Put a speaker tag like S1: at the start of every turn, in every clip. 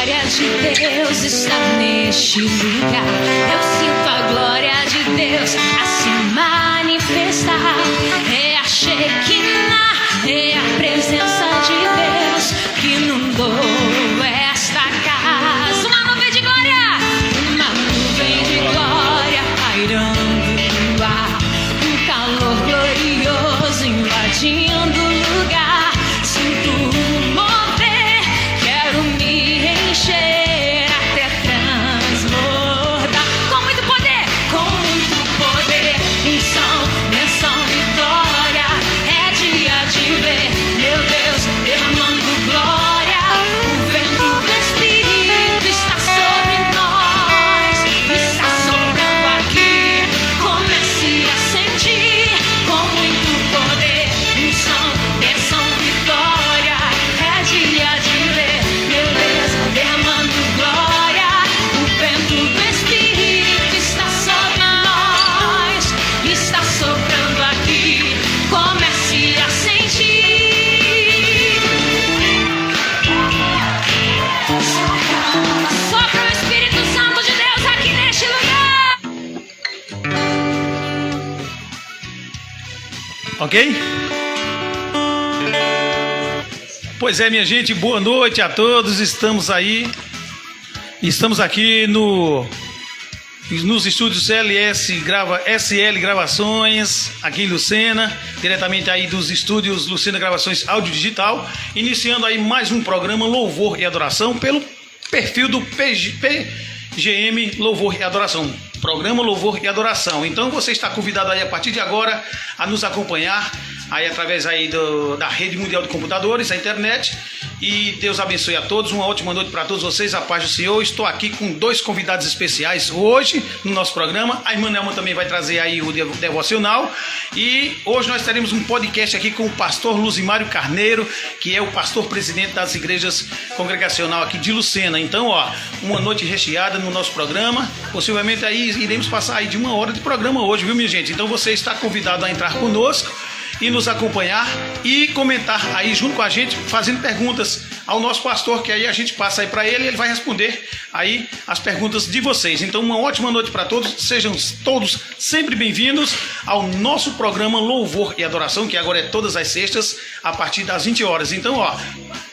S1: glória de Deus está neste lugar. Eu sinto a glória de Deus a se manifestar. É a Shekinah, é a presença de Deus que inundou esta casa. Uma nuvem de glória, uma nuvem de glória pairando no ar. Um calor glorioso invadindo o lugar. Sinto mover, quero me encher até transbordar. Com muito poder, unção, benção, vitória. É dia de ver, meu Deus, derramando glória. O vento do Espírito está sobre nós, está soprando aqui. Comece a sentir com muito poder, unção, benção, vitória. É dia de ver, meu Deus, derramando glória. O vento do Espírito está sobre nós, está soprando aqui. Comece a sentir. Sopra o Espírito Santo de Deus aqui neste lugar.
S2: Ok? Pois é, minha gente, boa noite a todos. Estamos aqui nos estúdios SL Gravações, aqui em Lucena, diretamente aí dos estúdios Lucena Gravações Áudio Digital, iniciando aí mais um programa Louvor e Adoração pelo perfil do PGM Louvor e Adoração. Programa Louvor e Adoração. Então você está convidado aí a partir de agora a nos acompanhar aí através aí da Rede Mundial de Computadores, a internet. E Deus abençoe a todos, uma ótima noite para todos vocês, a paz do Senhor. Estou aqui com dois convidados especiais hoje no nosso programa. A irmã Nelma também vai trazer aí o devocional. E hoje nós teremos um podcast aqui com o pastor Luzimário Carneiro, que é o pastor presidente das igrejas congregacional aqui de Lucena. Então, uma noite recheada no nosso programa. Possivelmente aí iremos passar aí de 1 hora de programa hoje, viu, minha gente? Então você está convidado a entrar conosco e nos acompanhar e comentar aí junto com a gente, fazendo perguntas ao nosso pastor, que aí a gente passa aí para ele e ele vai responder aí as perguntas de vocês. Então, uma ótima noite para todos, sejam todos sempre bem-vindos ao nosso programa Louvor e Adoração, que agora é todas as sextas, a partir das 20 horas. Então,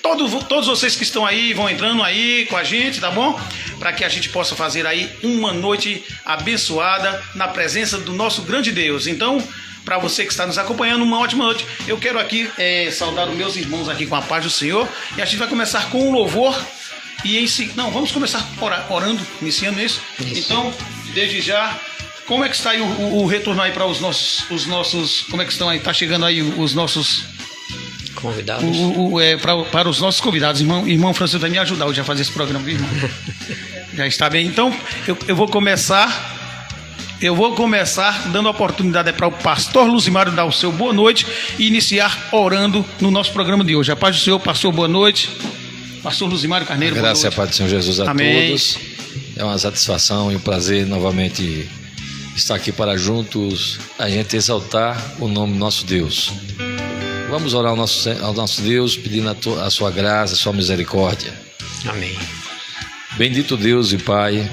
S2: todos vocês que estão aí vão entrando aí com a gente, tá bom? Para que a gente possa fazer aí uma noite abençoada na presença do nosso grande Deus. Então, para você que está nos acompanhando, uma ótima noite. Eu quero aqui saudar os meus irmãos aqui com a paz do Senhor. E a gente vai começar com um louvor. Vamos começar orando, iniciando isso. Então, desde já, como é que está aí o retorno aí para os nossos... Como é que estão aí? Está chegando aí os nossos...
S3: Convidados?
S2: Para os nossos convidados. Irmão Francisco vai me ajudar hoje a fazer esse programa, viu, irmão? Já está bem. Então, eu vou começar dando a oportunidade para o pastor Luzimário dar o seu boa noite e iniciar orando no nosso programa de hoje. A paz do Senhor, pastor, boa noite. Pastor Luzimário Carneiro, boa noite.
S4: Graças e a paz do Senhor Jesus a
S2: Amém.
S4: todos. É uma satisfação e um prazer novamente estar aqui para juntos a gente exaltar o nome do nosso Deus. Vamos orar ao nosso Deus, pedindo a sua graça, a sua misericórdia.
S3: Amém.
S4: Bendito Deus e Pai,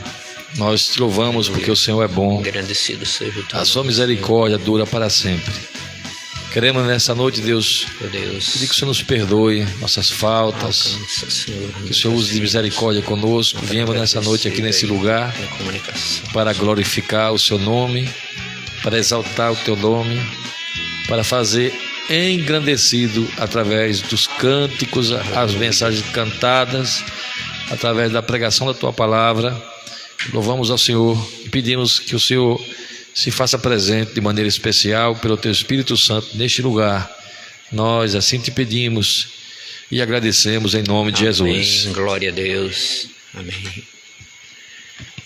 S4: nós te louvamos porque o Senhor é bom.
S3: Engrandecido seja o teu
S4: A sua misericórdia dura para sempre. Queremos nessa noite, Deus,
S3: Deus.
S4: pedir que o Senhor nos perdoe nossas faltas,
S3: Alcança, Senhor,
S4: que o Senhor use de misericórdia conosco. Viemos nessa noite aqui nesse lugar
S3: na comunicação.
S4: para glorificar o seu nome, para exaltar o teu nome, para fazer engrandecido através dos cânticos, as mensagens cantadas, através da pregação da tua palavra. Louvamos ao Senhor e pedimos que o Senhor se faça presente de maneira especial pelo teu Espírito Santo neste lugar. Nós assim te pedimos e agradecemos em nome de Jesus.
S3: Amém. Glória a Deus. Amém.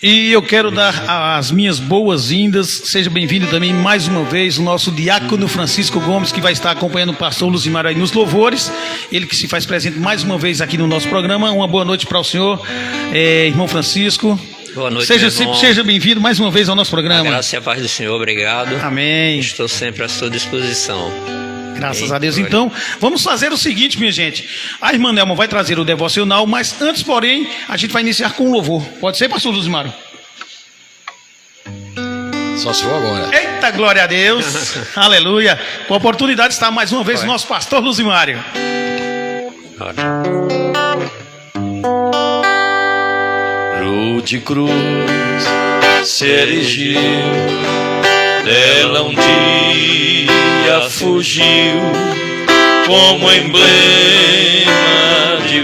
S2: E eu quero dar as minhas boas-vindas. Seja bem-vindo também mais uma vez o nosso diácono Francisco Gomes, que vai estar acompanhando o pastor Luzimário aí nos louvores. Ele que se faz presente mais uma vez aqui no nosso programa. Uma boa noite para o senhor, irmão Francisco.
S3: Boa noite,
S2: Seja bem-vindo mais uma vez ao nosso programa.
S3: A graça e a paz do Senhor, obrigado.
S2: Amém.
S3: Estou sempre à sua disposição.
S2: Graças a Deus. Então, vamos fazer o seguinte, minha gente. A irmã Nelma vai trazer o devocional, mas antes, porém, a gente vai iniciar com um louvor. Pode ser, pastor Luzimário?
S4: Só se for agora.
S2: Eita, glória a Deus. Aleluia. Com a oportunidade está mais uma vez o nosso pastor Luzimário.
S4: De cruz se erigiu, dela um dia fugiu, como emblema de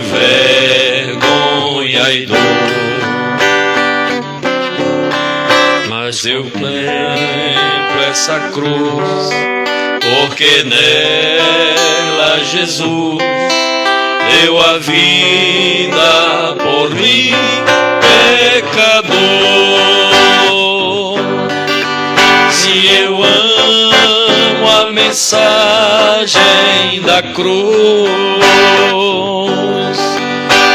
S4: vergonha e dor. Mas eu contemplo essa cruz, porque nela Jesus deu a vida por mim, pecador. Se eu amo a mensagem da cruz,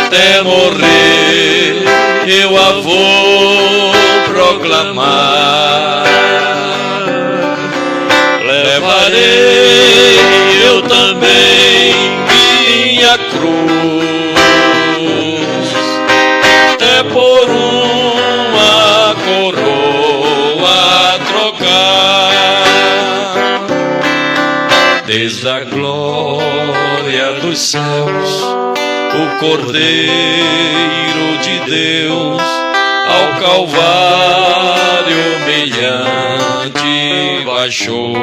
S4: até morrer eu a vou proclamar. Levarei eu também minha cruz, até por uma coroa trocar. Desde a glória dos céus, o Cordeiro de Deus ao Calvário humilhante baixou.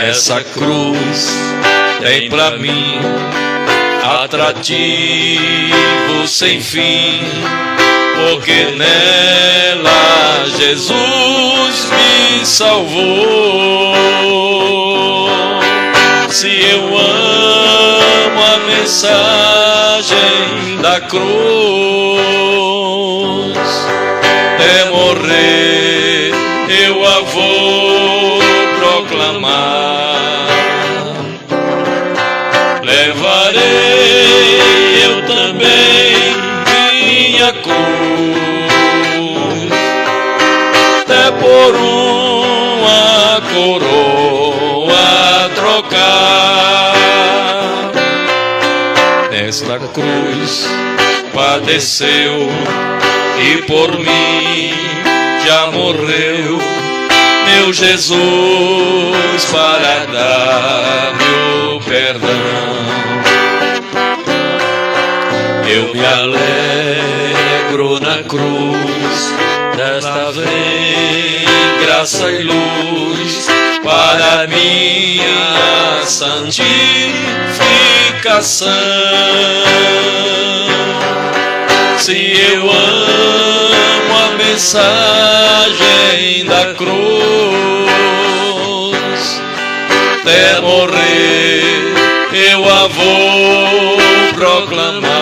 S4: Essa cruz tem pra mim atrativo sem fim, porque nela Jesus me salvou. Se eu amo a mensagem da cruz, até morrer eu a vou proclamar. Levarei eu também minha cruz, até por uma coroa trocar. Nesta cruz padeceu e por mim já morreu meu Jesus para dar meu perdão. Eu me alegro na cruz, desta vem graça e luz para minha santificação. Se eu amo a mensagem da cruz, até morrer eu a vou proclamar.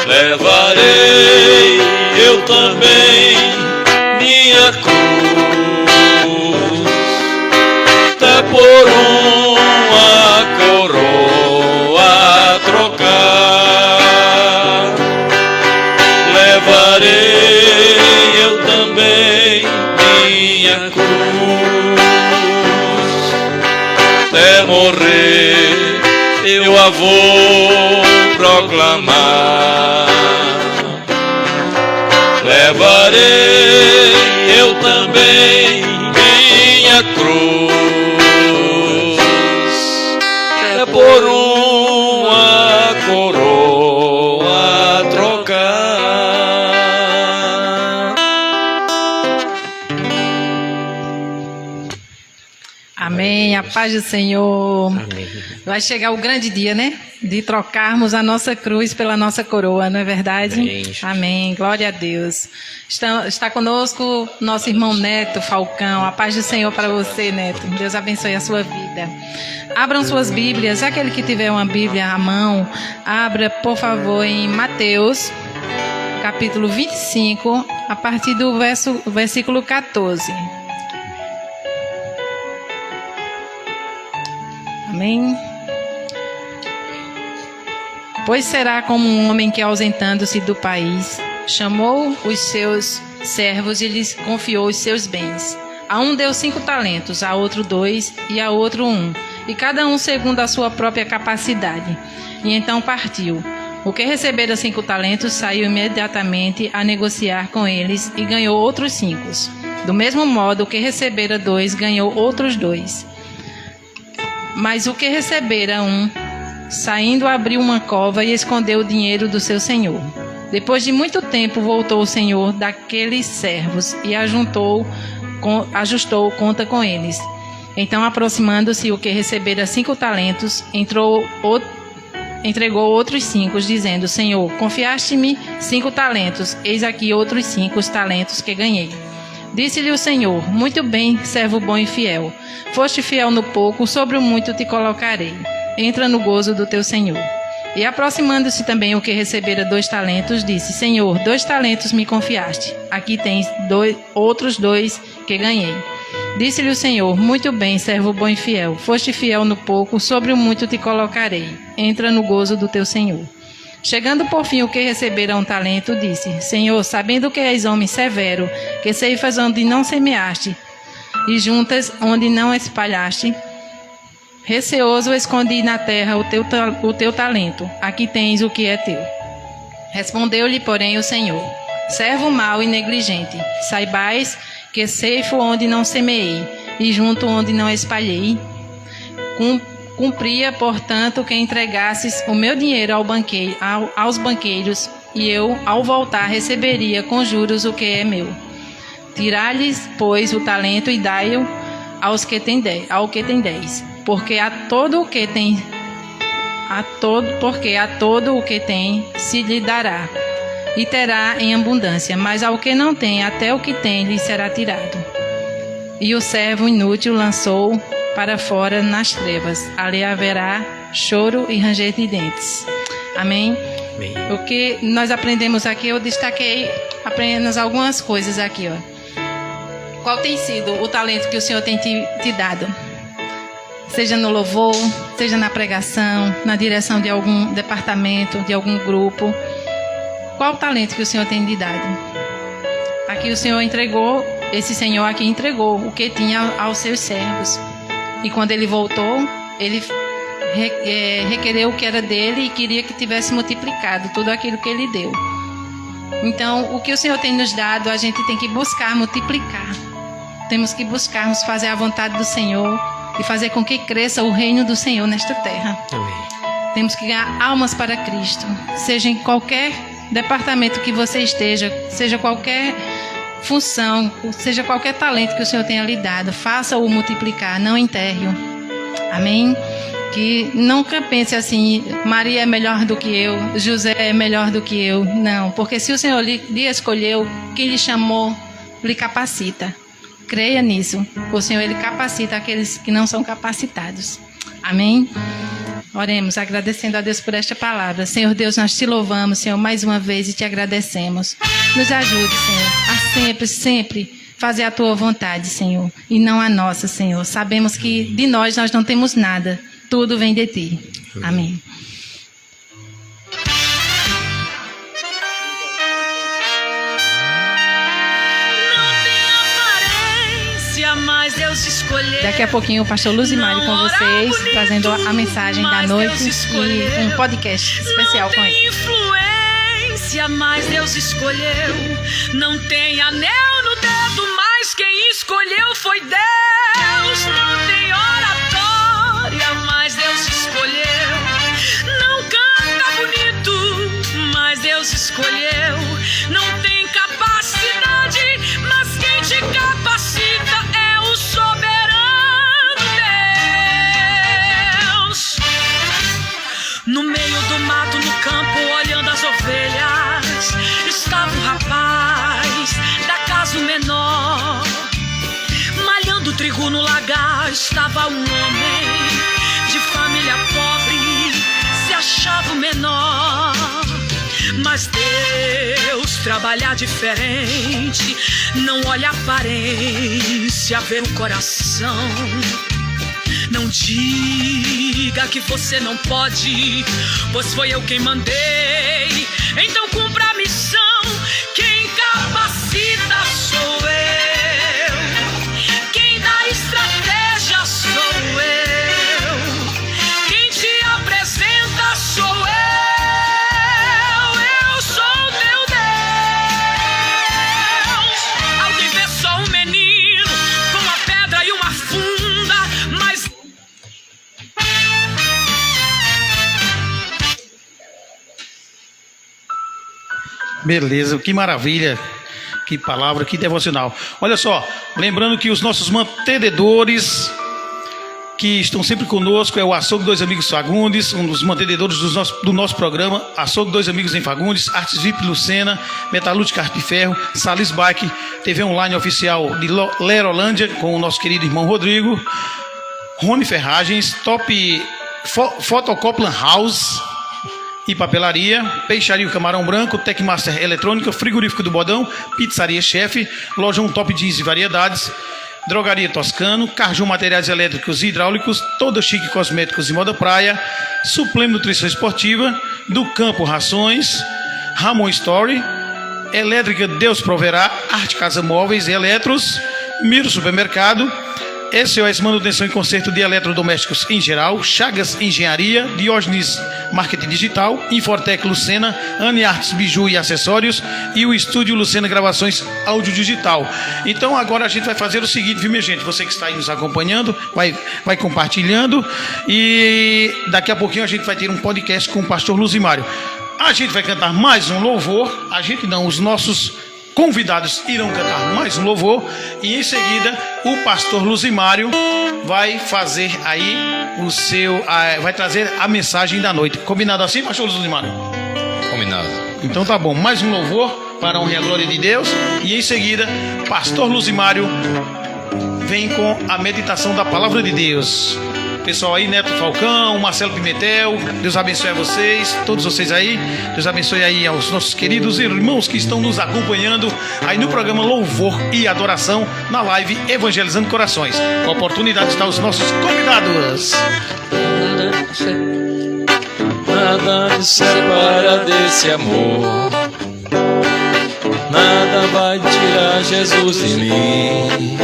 S4: Levarei eu também minha cruz, até por uma coroa trocar. Levarei eu também minha cruz, até morrer eu a vou proclamar. Levarei eu também minha cruz, até por uma coroa trocar.
S5: Amém, a paz do Senhor.
S3: Amém.
S5: Vai chegar o grande dia, né? De trocarmos a nossa cruz pela nossa coroa, não é verdade?
S3: Amém.
S5: Amém. Glória a Deus. Está conosco nosso irmão Neto Falcão. A paz do Senhor para você, Neto. Deus abençoe a sua vida. Abram suas Bíblias. Aquele que tiver uma Bíblia à mão, abra, por favor, em Mateus, capítulo 25, a partir do versículo 14. Amém. Pois será como um homem que, ausentando-se do país, chamou os seus servos e lhes confiou os seus bens. A um deu 5 talentos, a outro 2 e a outro 1, e cada um segundo a sua própria capacidade. E então partiu. O que recebera 5 talentos saiu imediatamente a negociar com eles e ganhou outros 5. Do mesmo modo, o que recebera 2 ganhou outros 2. Mas o que recebera 1, saindo, abriu uma cova e escondeu o dinheiro do seu senhor. Depois de muito tempo, voltou o senhor daqueles servos e ajustou conta com eles. Então, aproximando-se o que recebera 5 talentos, entregou outros 5, dizendo: Senhor, confiaste-me 5 talentos, eis aqui outros 5 talentos que ganhei. Disse-lhe o Senhor: Muito bem, servo bom e fiel. Foste fiel no pouco, sobre o muito te colocarei. Entra no gozo do teu Senhor. E aproximando-se também o que recebera 2 talentos, disse: Senhor, 2 talentos me confiaste. Aqui tens outros 2 que ganhei. Disse-lhe o Senhor: Muito bem, servo bom e fiel. Foste fiel no pouco, sobre o muito te colocarei. Entra no gozo do teu Senhor. Chegando por fim o que recebera 1 talento, disse: Senhor, sabendo que és homem severo, que ceifas onde não semeaste, e juntas onde não espalhaste, receoso escondi na terra o teu talento. Aqui tens o que é teu. Respondeu-lhe, porém, o Senhor: Servo mau e negligente, saibais que ceifo onde não semeei, e junto onde não espalhei. Cumpria, portanto, que entregasses o meu dinheiro aos banqueiros, e eu, ao voltar, receberia com juros o que é meu. Tirai-lhes, pois, o talento e dai-o ao que tem 10, porque a todo o que tem se lhe dará, e terá em abundância, mas ao que não tem, até o que tem lhe será tirado. E o servo inútil lançou para fora nas trevas. Ali haverá choro e ranger de dentes. Amém?
S3: Amém.
S5: O que nós aprendemos aqui, eu destaquei apenas algumas coisas aqui, ó. Qual tem sido o talento que o Senhor tem te dado? Seja no louvor, seja na pregação, na direção de algum departamento, de algum grupo. Qual o talento que o Senhor tem lhe dado? Aqui o Senhor entregou, esse Senhor aqui entregou o que tinha aos seus servos. E quando ele voltou, ele requereu o que era dele e queria que tivesse multiplicado tudo aquilo que ele deu. Então, o que o Senhor tem nos dado, a gente tem que buscar multiplicar. Temos que buscarmos fazer a vontade do Senhor e fazer com que cresça o reino do Senhor nesta terra.
S3: Amém.
S5: Temos que ganhar almas para Cristo, seja em qualquer departamento que você esteja, seja qualquer função, seja qualquer talento que o Senhor tenha lhe dado, faça-o multiplicar, não enterre-o. Amém? Que nunca pense assim: Maria é melhor do que eu, José é melhor do que eu. Não, porque se o Senhor lhe escolheu, quem lhe chamou, lhe capacita. Creia nisso. O Senhor, Ele capacita aqueles que não são capacitados. Amém? Oremos, agradecendo a Deus por esta palavra. Senhor Deus, nós te louvamos, Senhor, mais uma vez e te agradecemos. Nos ajude, Senhor, a sempre fazer a tua vontade, Senhor, e não a nossa, Senhor. Sabemos que de nós não temos nada. Tudo vem de ti. Amém.
S1: Mas Deus escolheu.
S5: Daqui a pouquinho o pastor Luzimário com vocês, trazendo a mensagem da noite e um podcast especial com ele.
S1: Influência, mas Deus escolheu. Não tem anel no dedo, mas quem escolheu foi Deus. Não tem oratória, mas Deus escolheu. Não canta bonito, mas Deus escolheu. Não tem capacidade, mas quem te capacita é o soberano Deus. No meio do mato, no campo, olhando as ovelhas, estava um rapaz da casa menor. Malhando trigo no lagar, estava um homem de família pobre, se achava o menor. Mas Deus trabalha diferente, não olha a aparência, vê o coração. Não diga que você não pode, pois foi eu quem mandei. Então cumpra a missão, quem capacita sou eu.
S2: Beleza, que maravilha, que palavra, que devocional. Olha só, lembrando que os nossos mantenedores que estão sempre conosco é o Açougue Dois Amigos Fagundes, um dos mantenedores do nosso programa, Açougue Dois Amigos em Fagundes, Artes VIP Lucena, Metalúrgica Arte e Ferro, Salis Bike, TV Online Oficial de Lerolândia, com o nosso querido irmão Rodrigo, Rony Ferragens, Top Fotocoplan House e Papelaria, Peixaria Camarão Branco, Tecmaster Eletrônica, Frigorífico do Bodão, Pizzaria Chefe, Lojão Top Jeans e Variedades, Drogaria Toscano, Carjão Materiais Elétricos e Hidráulicos, Todo Chique Cosméticos e Moda Praia, Supleme Nutrição Esportiva, Do Campo Rações, Ramon Story, Elétrica Deus Proverá, Arte Casa Móveis e Eletros, Miro Supermercado, SOS Manutenção e Conserto de Eletrodomésticos em geral, Chagas Engenharia, Diógenes Marketing Digital, Infortec Lucena, Ane Artes Biju e Acessórios e o Estúdio Lucena Gravações Áudio Digital. Então agora a gente vai fazer o seguinte, viu minha gente? Você que está aí nos acompanhando, vai compartilhando e daqui a pouquinho a gente vai ter um podcast com o pastor Luzimário. A gente vai cantar mais um louvor, os nossos convidados irão cantar mais um louvor e em seguida o pastor Luzimário vai fazer aí vai trazer a mensagem da noite. Combinado assim, pastor Luzimário?
S4: Combinado.
S2: Então tá bom, mais um louvor para a honra e a glória de Deus e em seguida pastor Luzimário vem com a meditação da palavra de Deus. Pessoal aí, Neto Falcão, Marcelo Pimentel, Deus abençoe a vocês, todos vocês aí, Deus abençoe aí aos nossos queridos irmãos que estão nos acompanhando aí no programa Louvor e Adoração, na live Evangelizando Corações. Com a oportunidade está os nossos convidados.
S4: Nada me separa desse amor, nada vai tirar Jesus de mim.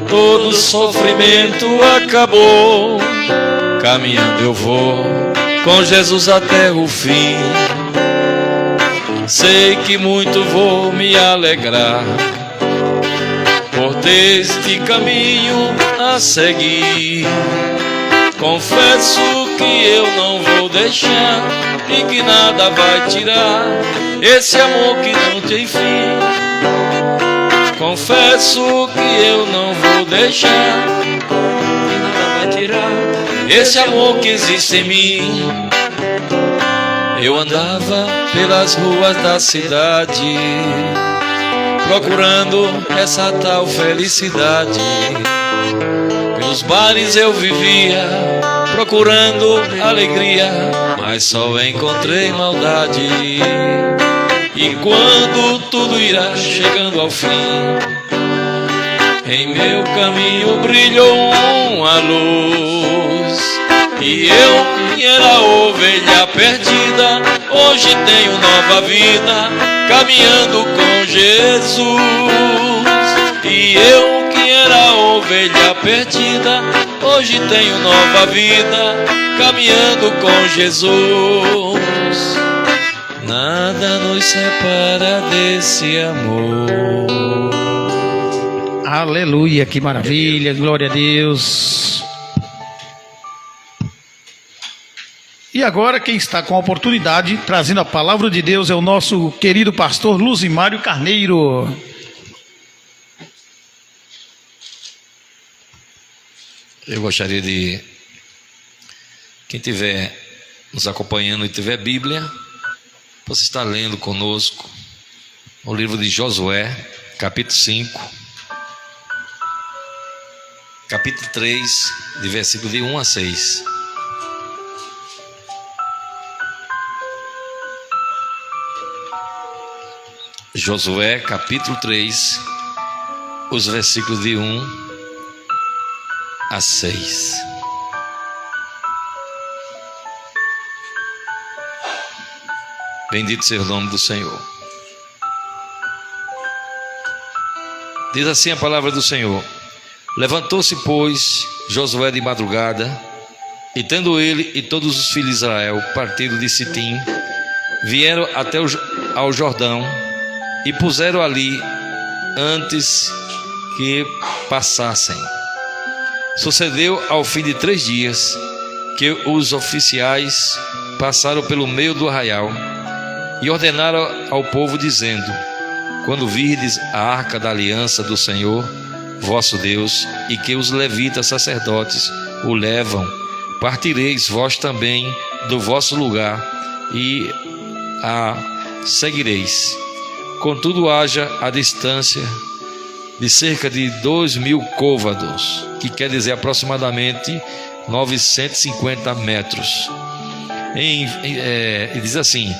S4: Todo sofrimento acabou, caminhando eu vou com Jesus até o fim. Sei que muito vou me alegrar por ter este caminho a seguir. Confesso que eu não vou deixar e que nada vai tirar esse amor que não tem fim. Confesso que eu não vou deixar e nada vai tirar esse amor que existe em mim. Eu andava pelas ruas da cidade procurando essa tal felicidade. Pelos bares eu vivia procurando alegria, mas só encontrei maldade. E quando tudo irá chegando ao fim, em meu caminho brilhou uma luz. E eu, que era ovelha perdida, hoje tenho nova vida, caminhando com Jesus. E eu, que era ovelha perdida, hoje tenho nova vida, caminhando com Jesus. Nada nos separa desse amor.
S2: Aleluia, que maravilha, glória a Deus. E agora quem está com a oportunidade, trazendo a palavra de Deus, é o nosso querido pastor Luzimário Carneiro.
S4: Eu gostaria de, quem estiver nos acompanhando e tiver Bíblia, você está lendo conosco o livro de Josué, capítulo 5, capítulo 3, de versículo de 1 a 6. Josué, capítulo 3, os versículos de 1 a 6. Bendito seja o nome do Senhor. Diz assim a palavra do Senhor: levantou-se, pois, Josué de madrugada, e tendo ele e todos os filhos de Israel partido de Sitim, vieram até ao Jordão e puseram ali antes que passassem. Sucedeu ao fim de 3 dias que os oficiais passaram pelo meio do arraial, E ordenaram ao povo, dizendo: quando virdes a arca da aliança do Senhor vosso Deus, e que os levitas sacerdotes o levam, partireis vós também do vosso lugar e a seguireis. Contudo, haja a distância de cerca de 2.000 côvados, que quer dizer aproximadamente 950 metros. E diz assim: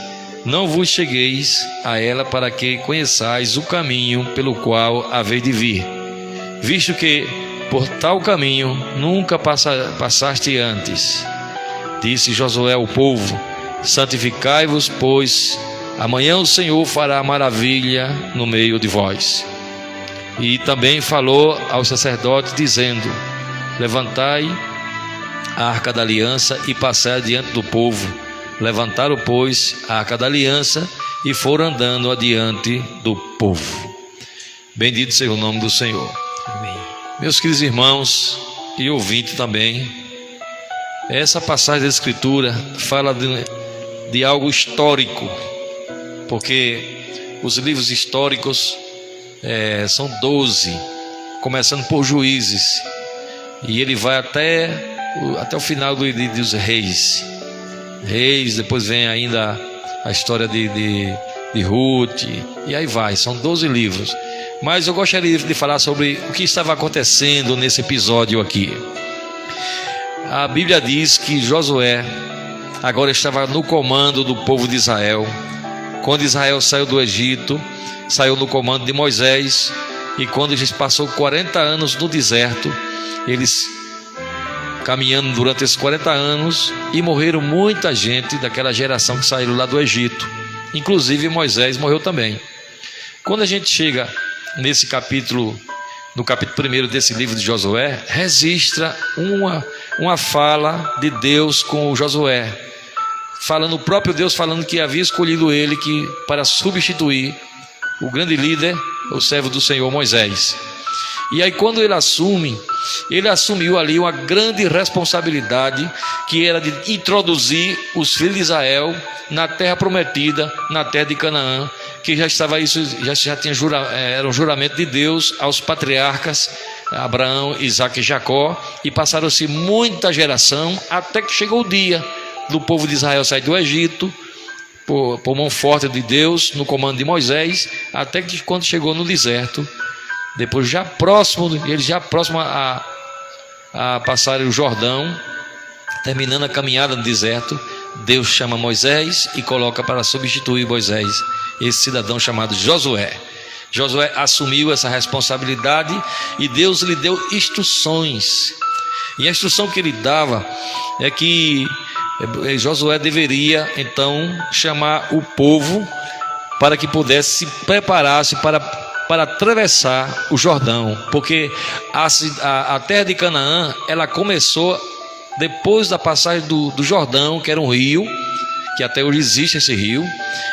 S4: não vos chegueis a ela, para que conheçais o caminho pelo qual haveis de vir, visto que por tal caminho nunca passaste antes. Disse Josué ao povo: santificai-vos, pois amanhã o Senhor fará maravilha no meio de vós. E também falou aos sacerdotes, dizendo: levantai a arca da aliança e passai adiante do povo. Levantaram, pois, a arca da aliança e foram andando adiante do povo. Bendito seja o nome do Senhor.
S3: Amém.
S4: Meus queridos irmãos e ouvintes também, essa passagem da Escritura fala de algo histórico, porque os livros históricos são 12, começando por Juízes, e ele vai até o final dos Reis, depois vem ainda a história de Ruth, e aí vai, são 12 livros. Mas eu gostaria de falar sobre o que estava acontecendo nesse episódio aqui. A Bíblia diz que Josué agora estava no comando do povo de Israel. Quando Israel saiu do Egito, saiu no comando de Moisés, e quando eles passou 40 anos no deserto, eles caminhando durante esses 40 anos, e morreram muita gente daquela geração que saiu lá do Egito, inclusive Moisés morreu também. Quando a gente chega nesse capítulo, no capítulo 1 desse livro de Josué, registra uma fala de Deus com o Josué, falando, o próprio Deus falando que havia escolhido ele para substituir o grande líder, o servo do Senhor Moisés. E aí, quando ele assumiu ali uma grande responsabilidade, que era de introduzir os filhos de Israel na terra prometida, na terra de Canaã, que já tinha era um juramento de Deus aos patriarcas Abraão, Isaque e Jacó, e passaram-se muita geração até que chegou o dia do povo de Israel sair do Egito por mão forte de Deus, no comando de Moisés, até que quando chegou no deserto, depois já próximo a passarem o Jordão, terminando a caminhada no deserto, Deus chama Moisés e coloca para substituir Moisés esse cidadão chamado Josué. Josué assumiu essa responsabilidade e Deus lhe deu instruções. E a instrução que ele dava é que Josué deveria então chamar o povo para que pudesse se preparasse para atravessar o Jordão, porque a terra de Canaã, ela começou depois da passagem do Jordão, que era um rio, que até hoje existe esse rio.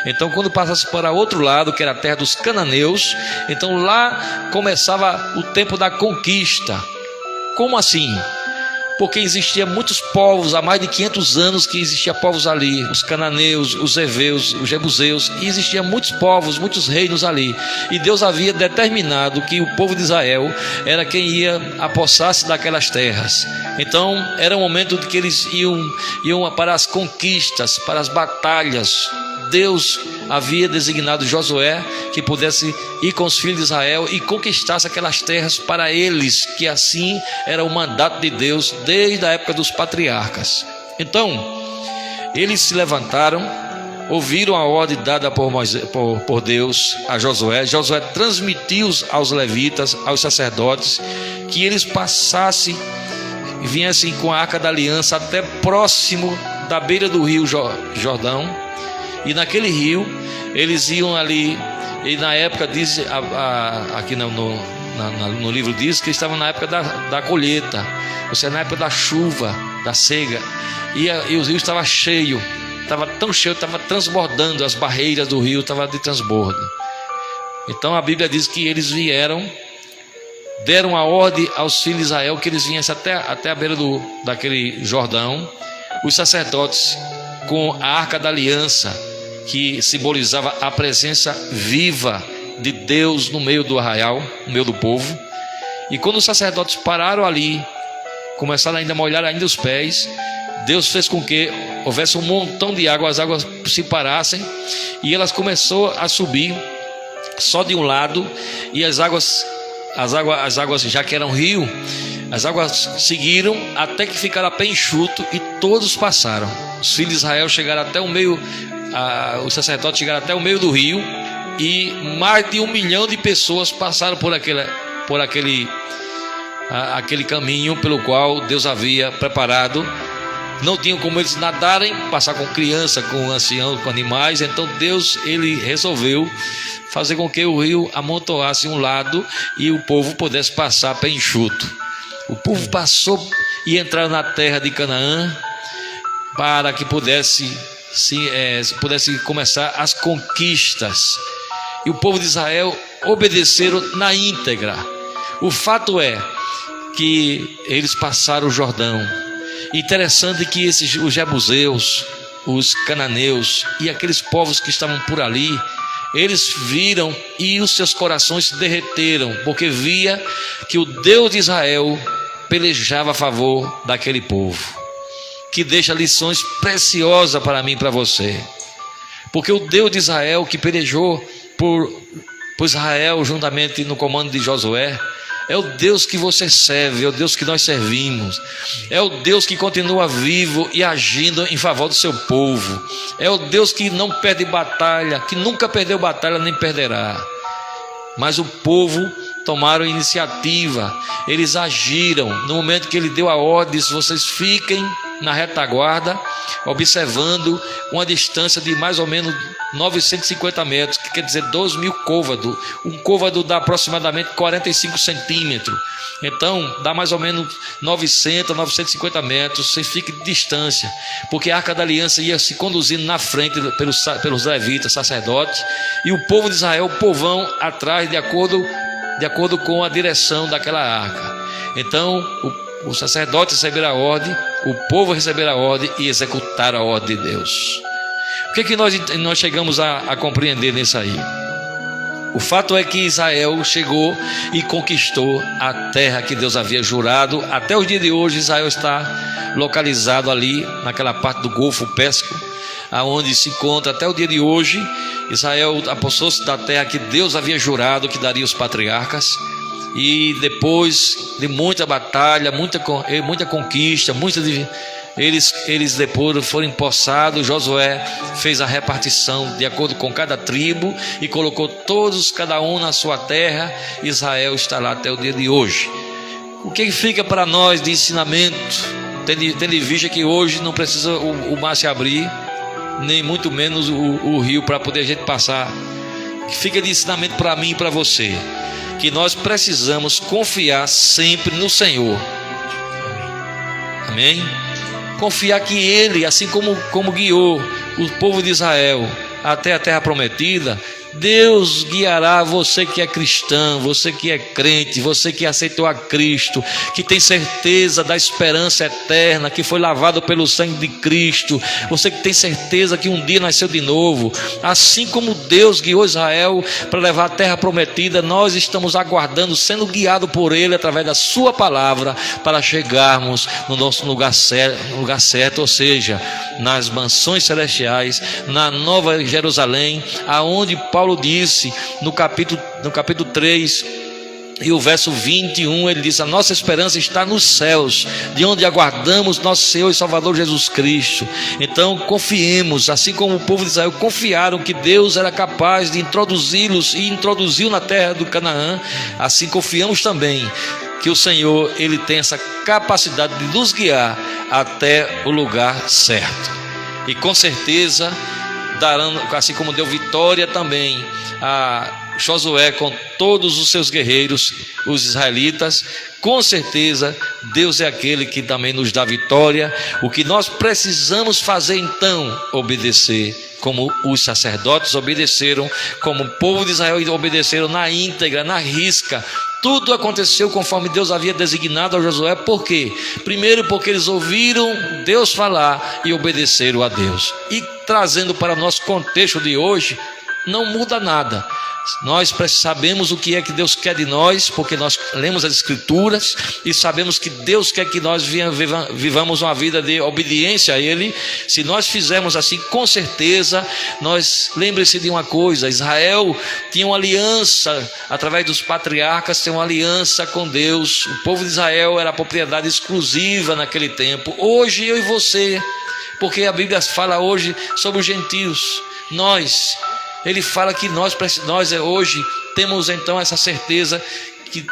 S4: Então, quando passasse para outro lado, que era a terra dos cananeus, então lá começava o tempo da conquista. Como assim? Porque existiam muitos povos, há mais de 500 anos que existiam povos ali, os cananeus, os heveus, os jebuseus, e existiam muitos povos, muitos reinos ali, e Deus havia determinado que o povo de Israel era quem ia apossar-se daquelas terras. Então era um momento de que eles iam para as conquistas, para as batalhas. Deus havia designado Josué que pudesse ir com os filhos de Israel e conquistasse aquelas terras para eles, que assim era o mandato de Deus desde a época dos patriarcas. Então eles se levantaram, ouviram a ordem dada por Deus a Josué. Josué transmitiu aos levitas, aos sacerdotes, que eles passassem e viessem com a arca da aliança até próximo da beira do rio Jordão. E naquele rio eles iam ali, e na época diz, aqui no livro diz que estavam na época da colheita, ou seja, na época da chuva, da cega, e o rio estava cheio, estava tão cheio, estava transbordando, as barreiras do rio estavam de transbordo. Então a Bíblia diz que eles deram a ordem aos filhos de Israel que eles viessem até a beira daquele Jordão. Os sacerdotes com a arca da aliança que simbolizava a presença viva de Deus no meio do arraial, no meio do povo. E quando os sacerdotes pararam ali, começaram ainda a molhar ainda os pés, Deus fez com que houvesse um montão de água, as águas se parassem e elas começaram a subir só de um lado, e as águas já que eram rio, as águas seguiram até que ficaram a pé enxuto e todos passaram. Os filhos de Israel chegaram até o meio, os sacerdotes chegaram até o meio do rio, e mais de 1 milhão de pessoas passaram por aquele caminho pelo qual Deus havia preparado. Não tinham como eles nadarem, passar com criança, com ancião, com animais. Então Deus, ele resolveu fazer com que o rio amontoasse um lado e o povo pudesse passar a pé enxuto. O povo passou e entraram na terra de Canaã para que pudesse começar as conquistas. E o povo de Israel obedeceram na íntegra. O fato é que eles passaram o Jordão. Interessante que os jebuseus, os cananeus e aqueles povos que estavam por ali, eles viram e os seus corações se derreteram, porque via que o Deus de Israel pelejava a favor daquele povo, que deixa lições preciosas para mim e para você. Porque o Deus de Israel que pelejou por Israel juntamente no comando de Josué, é o Deus que você serve, é o Deus que nós servimos, é o Deus que continua vivo e agindo em favor do seu povo, é o Deus que não perde batalha, que nunca perdeu batalha nem perderá. Mas o povo tomaram iniciativa, eles agiram. No momento que ele deu a ordem, vocês fiquem na retaguarda, observando uma distância de mais ou menos 950 metros, que quer dizer 2.000 côvados. Um côvado dá aproximadamente 45 centímetros. Então dá mais ou menos 950 metros. Você fica de distância, porque a Arca da Aliança ia se conduzindo na frente pelos levitas, sacerdotes, e o povo de Israel, o povão, atrás, de acordo com a direção daquela arca. Então os sacerdotes receberam a ordem, o povo receberam a ordem e executaram a ordem de Deus. O que nós chegamos a compreender nisso aí? O fato é que Israel chegou e conquistou a terra que Deus havia jurado. Até o dia de hoje Israel está localizado ali naquela parte do Golfo Pérsico, aonde se encontra até o dia de hoje. Israel apossou-se da terra que Deus havia jurado que daria aos patriarcas. E depois de muita batalha, muita conquista, eles depois foram empossados. Josué fez a repartição de acordo com cada tribo e colocou cada um na sua terra. Israel está lá até o dia de hoje. O que fica para nós de ensinamento, tendo em vista que hoje não precisa o mar se abrir, nem muito menos o rio para poder a gente passar? O que fica de ensinamento para mim e para você? Que nós precisamos confiar sempre no Senhor. Amém? Confiar que Ele, assim como guiou o povo de Israel até a terra prometida, Deus guiará você que é cristão, você que é crente, você que aceitou a Cristo, que tem certeza da esperança eterna, que foi lavado pelo sangue de Cristo, você que tem certeza que um dia nasceu de novo. Assim como Deus guiou Israel para levar a terra prometida, nós estamos aguardando, sendo guiados por Ele através da sua palavra, para chegarmos no nosso lugar certo, ou seja, nas mansões celestiais, na Nova Jerusalém, aonde Paulo disse no capítulo 3 e o verso 21, ele diz: a nossa esperança está nos céus, de onde aguardamos nosso Senhor e Salvador Jesus Cristo. Então confiemos, assim como o povo de Israel confiaram que Deus era capaz de introduzi-los e introduziu na terra do Canaã, assim confiamos também que o Senhor, Ele tem essa capacidade de nos guiar até o lugar certo. E com certeza darão, assim como deu vitória também a Josué com todos os seus guerreiros, os israelitas, com certeza Deus é aquele que também nos dá vitória. O que nós precisamos fazer então? Obedecer como os sacerdotes obedeceram, como o povo de Israel obedeceram na íntegra, na risca. Tudo aconteceu conforme Deus havia designado a Josué. Por quê? Primeiro, porque eles ouviram Deus falar e obedeceram a Deus. E trazendo para o nosso contexto de hoje, não muda nada. Nós sabemos o que é que Deus quer de nós, porque nós lemos as Escrituras e sabemos que Deus quer que nós vivamos uma vida de obediência a Ele. Se nós fizermos assim, com certeza, lembre-se de uma coisa: Israel tinha uma aliança, através dos patriarcas, tinha uma aliança com Deus. O povo de Israel era a propriedade exclusiva naquele tempo. Hoje eu e você, porque a Bíblia fala hoje sobre os gentios, Ele fala que nós hoje temos então essa certeza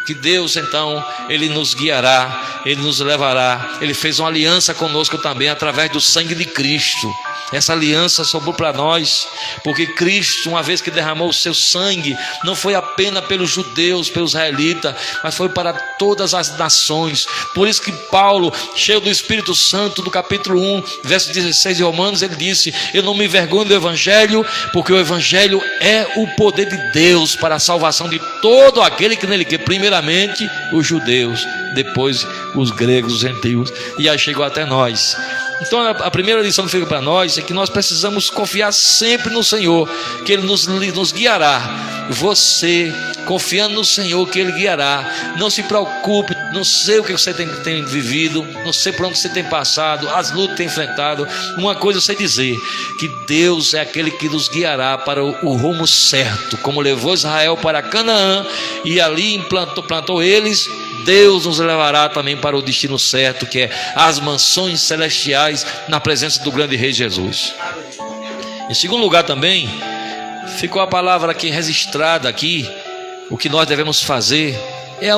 S4: que Deus então, Ele nos guiará, Ele nos levará. Ele fez uma aliança conosco também através do sangue de Cristo. Essa aliança sobrou para nós, porque Cristo, uma vez que derramou o seu sangue, não foi apenas pelos judeus, pelos israelitas, mas foi para todas as nações. Por isso que Paulo, cheio do Espírito Santo, do capítulo 1, verso 16 de Romanos, ele disse: eu não me envergonho do Evangelho, porque o Evangelho é o poder de Deus para a salvação de todo aquele que nele crê. Primeiramente os judeus, depois os gregos, os gentios, e aí chegou até nós. Então a primeira lição que fica para nós é que nós precisamos confiar sempre no Senhor, que Ele nos guiará. Você, confiando no Senhor, que Ele guiará. Não se preocupe, não sei o que você tem vivido, não sei por onde você tem passado, as lutas que tem enfrentado. Uma coisa eu sei dizer, que Deus é aquele que nos guiará para o rumo certo. Como levou Israel para Canaã e ali plantou eles, Deus nos levará também para o destino certo, que é as mansões celestiais na presença do grande Rei Jesus. Em segundo lugar também, ficou a palavra aqui registrada aqui, o que nós devemos fazer. É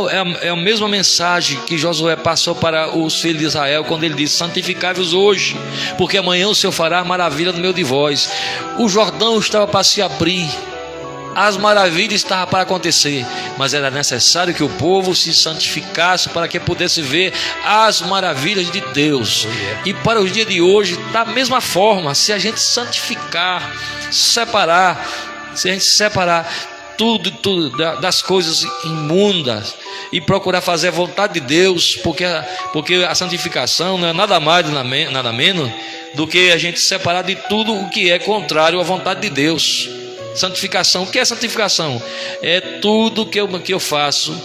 S4: a mesma mensagem que Josué passou para os filhos de Israel, quando ele disse: santificai-vos hoje, porque amanhã o Senhor fará maravilha no meio de vós. O Jordão estava para se abrir, as maravilhas estavam para acontecer, mas era necessário que o povo se santificasse para que pudesse ver as maravilhas de Deus. E para os dias de hoje, da mesma forma, se a gente santificar, se a gente separar tudo das coisas imundas e procurar fazer a vontade de Deus, porque a santificação não é nada mais, nada menos do que a gente separar de tudo o que é contrário à vontade de Deus. Santificação, o que é santificação? É tudo que eu faço,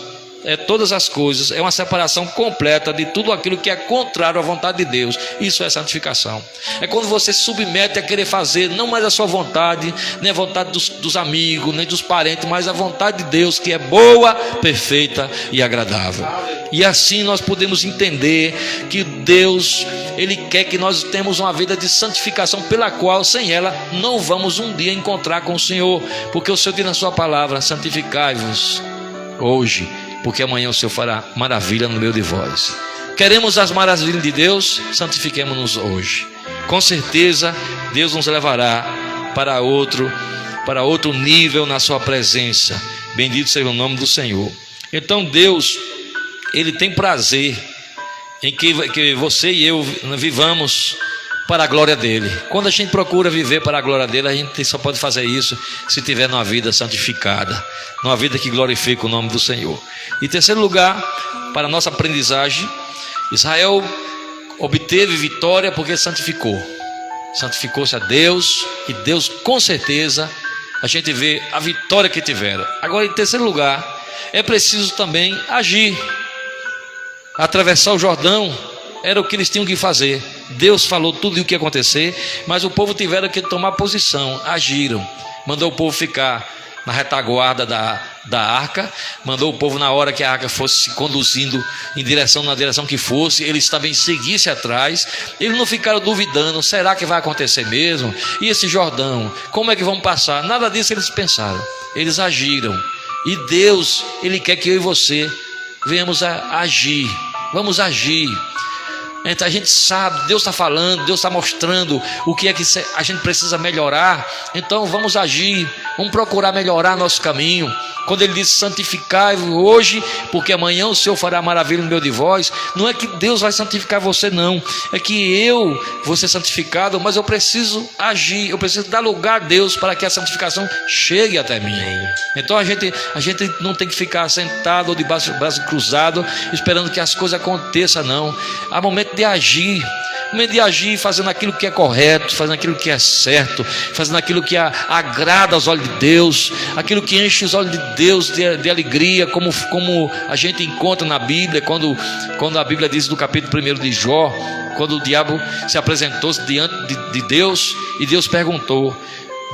S4: é todas as coisas, é uma separação completa de tudo aquilo que é contrário à vontade de Deus. Isso é santificação. É quando você se submete a querer fazer não mais a sua vontade, nem a vontade dos amigos, nem dos parentes, mas a vontade de Deus, que é boa, perfeita e agradável. E assim nós podemos entender que Deus, Ele quer que nós tenhamos uma vida de santificação, pela qual sem ela não vamos um dia encontrar com o Senhor, porque o Senhor diz na sua palavra: santificai-vos hoje, porque amanhã o Senhor fará maravilha no meio de vós. Queremos as maravilhas de Deus? Santifiquemo-nos hoje. Com certeza Deus nos levará para outro nível na sua presença. Bendito seja o nome do Senhor. Então Deus, Ele tem prazer em que você e eu vivamos para a glória dele. Quando a gente procura viver para a glória dele, a gente só pode fazer isso se tiver numa vida santificada, numa vida que glorifica o nome do Senhor. Em terceiro lugar, para a nossa aprendizagem, Israel obteve vitória porque santificou-se a Deus, e Deus, com certeza, a gente vê a vitória que tiveram. Agora, em terceiro lugar, é preciso também agir. Atravessar o Jordão era o que eles tinham que fazer. Deus falou tudo o que ia acontecer, mas o povo tiveram que tomar posição, agiram. Mandou o povo ficar na retaguarda da arca, mandou o povo, na hora que a arca fosse se conduzindo na direção que fosse, eles também seguissem atrás. Eles não ficaram duvidando: será que vai acontecer mesmo? E esse Jordão, como é que vamos passar? Nada disso eles pensaram, eles agiram. E Deus, Ele quer que eu e você venhamos a agir. Vamos agir. Então a gente sabe, Deus está falando, Deus está mostrando o que é que a gente precisa melhorar. Então vamos agir, vamos procurar melhorar nosso caminho. Quando ele disse santificai-vos hoje, porque amanhã o Senhor fará maravilha no meio de vós, não é que Deus vai santificar você, não, é que eu vou ser santificado, mas eu preciso agir, eu preciso dar lugar a Deus para que a santificação chegue até mim. Então a gente não tem que ficar sentado ou de braço cruzado esperando que as coisas aconteçam, não. Há momento de agir, fazendo aquilo que é correto, fazendo aquilo que é certo, fazendo aquilo que agrada aos olhos de Deus, aquilo que enche os olhos de Deus de alegria, como a gente encontra na Bíblia, quando a Bíblia diz no capítulo 1 de Jó, quando o diabo se apresentou diante de Deus, e Deus perguntou: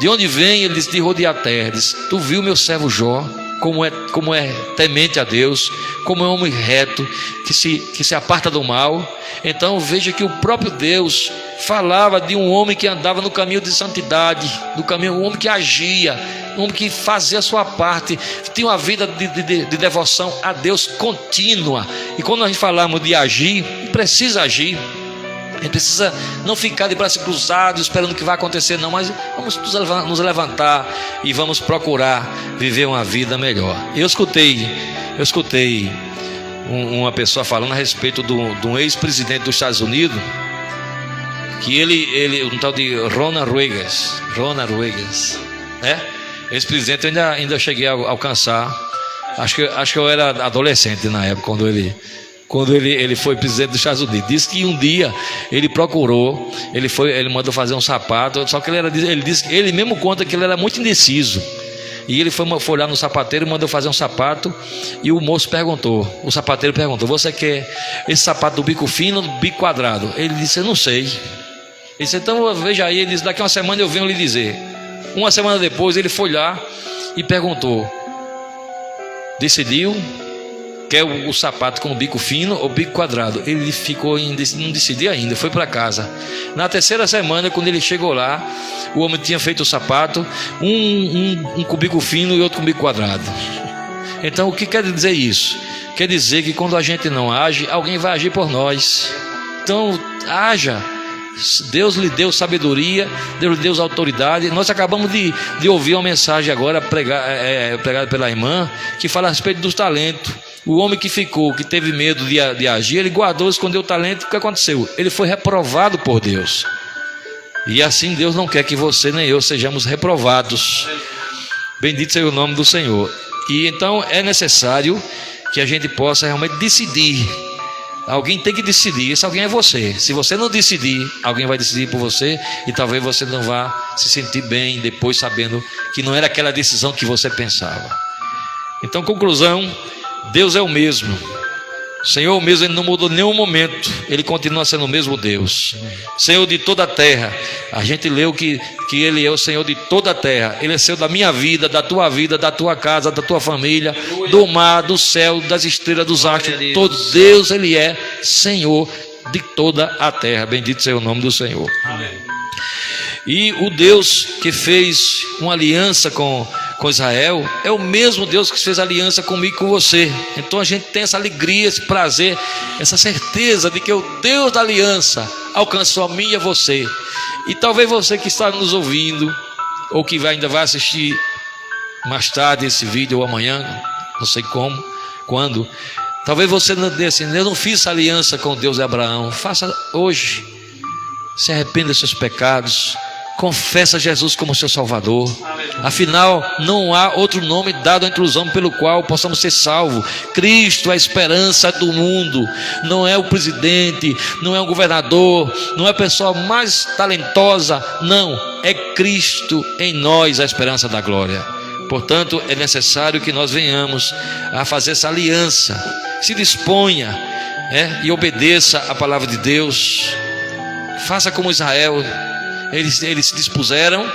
S4: de onde vem? Ele disse: de rodear a terra. Ele disse: tu viu meu servo Jó, como é temente a Deus, como é um homem reto, que se aparta do mal. Então veja que o próprio Deus falava de um homem que andava no caminho de santidade, um homem que agia, um homem que fazia a sua parte, tinha uma vida de devoção a Deus contínua. E quando a gente falamos de agir, precisa agir. A gente precisa não ficar de braços cruzados esperando o que vai acontecer, não, mas vamos nos levantar e vamos procurar viver uma vida melhor. Eu escutei uma pessoa falando a respeito de um ex-presidente dos Estados Unidos, que ele um tal de Ronald Reagan, né? Ex-presidente, eu ainda cheguei a alcançar. Acho que eu era adolescente na época quando ele foi presidente dos Estados Unidos. Disse que um dia ele procurou, ele mandou fazer um sapato, só que ele mesmo conta que ele era muito indeciso. E ele foi lá no sapateiro e mandou fazer um sapato. E o sapateiro perguntou: você quer esse sapato do bico fino ou do bico quadrado? Ele disse: eu não sei. Ele disse: então veja aí. Ele disse: daqui a uma semana eu venho lhe dizer. Uma semana depois ele foi lá e perguntou: decidiu? Quer o sapato com o bico fino ou bico quadrado? Ele ficou não decidiu ainda, foi para casa. Na terceira semana, quando ele chegou lá, o homem tinha feito o sapato, um com bico fino e outro com bico quadrado. Então o que quer dizer isso? Quer dizer que quando a gente não age, alguém vai agir por nós. Então haja. Deus lhe deu sabedoria, Deus lhe deu autoridade. Nós acabamos de ouvir uma mensagem agora pregada pela irmã, que fala a respeito dos talentos. O homem que teve medo de agir, ele guardou, escondeu o talento. O que aconteceu? Ele foi reprovado por Deus. E assim Deus não quer que você nem eu sejamos reprovados. Bendito seja o nome do Senhor. E então é necessário que a gente possa realmente decidir. Alguém tem que decidir. Esse alguém é você. Se você não decidir, alguém vai decidir por você, e talvez você não vá se sentir bem depois, sabendo que não era aquela decisão que você pensava. Então, conclusão: Deus é o mesmo. O Senhor mesmo, Ele não mudou em nenhum momento. Ele continua sendo o mesmo Deus, Senhor de toda a terra. A gente leu que Ele é o Senhor de toda a terra. Ele é Senhor da minha vida, da tua casa, da tua família, do mar, do céu, das estrelas, dos astros. Todo Deus, Ele é Senhor de toda a terra. Bendito seja o nome do Senhor. Amém. E o Deus que fez uma aliança com Israel é o mesmo Deus que fez aliança comigo e com você. Então a gente tem essa alegria, esse prazer, essa certeza de que o Deus da aliança alcançou a mim e a você. E talvez você que está nos ouvindo, ou que ainda vai assistir mais tarde esse vídeo, ou amanhã, não sei quando, talvez você não diga assim: eu não fiz essa aliança com o Deus de Abraão. Faça hoje. Se arrependa dos seus pecados, confessa Jesus como seu Salvador. Afinal, não há outro nome dado entre os homens pelo qual possamos ser salvos. Cristo é a esperança do mundo. Não é o presidente, não é o governador, não é a pessoa mais talentosa. Não, é Cristo em nós a esperança da glória. Portanto, é necessário que nós venhamos a fazer essa aliança. Se disponha, e obedeça a palavra de Deus. Faça como Israel. Eles se dispuseram,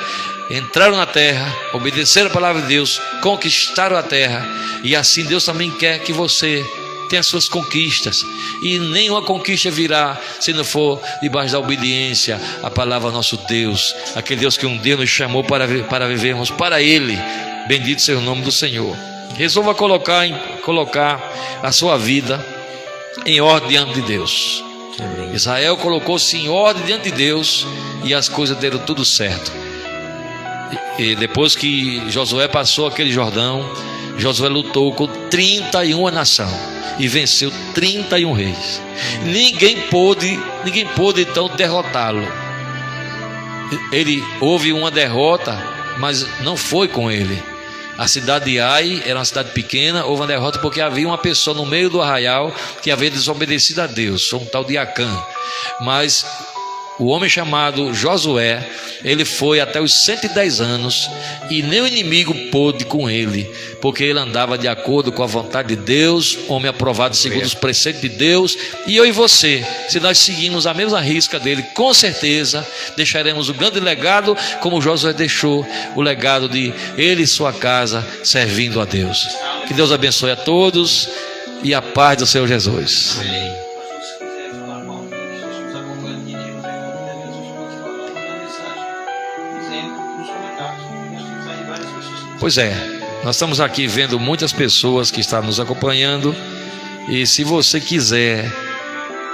S4: entraram na terra, obedeceram a palavra de Deus, conquistaram a terra. E assim Deus também quer que você tenha suas conquistas. E nenhuma conquista virá se não for debaixo da obediência à palavra do nosso Deus, aquele Deus que um dia nos chamou para vivermos para Ele. Bendito seja o nome do Senhor. Resolva colocar a sua vida em ordem diante de Deus. Amém. Israel colocou-se em ordem diante de Deus e as coisas deram tudo certo. E depois que Josué passou aquele Jordão, Josué lutou com 31 nações e venceu 31 reis. Ninguém pôde então derrotá-lo. Houve uma derrota, mas não foi com ele. A cidade de Ai era uma cidade pequena. Houve uma derrota porque havia uma pessoa no meio do arraial que havia desobedecido a Deus, um tal de Acã. Mas o homem chamado Josué, ele foi até os 110 anos e nem o inimigo pôde com ele, porque ele andava de acordo com a vontade de Deus, homem aprovado segundo os preceitos de Deus. E eu e você, se nós seguirmos a mesma risca dele, com certeza deixaremos um grande legado, como Josué deixou o legado de ele e sua casa servindo a Deus. Que Deus abençoe a todos e a paz do Senhor Jesus.
S3: Amém.
S4: Pois é, nós estamos aqui vendo muitas pessoas que estão nos acompanhando. E se você quiser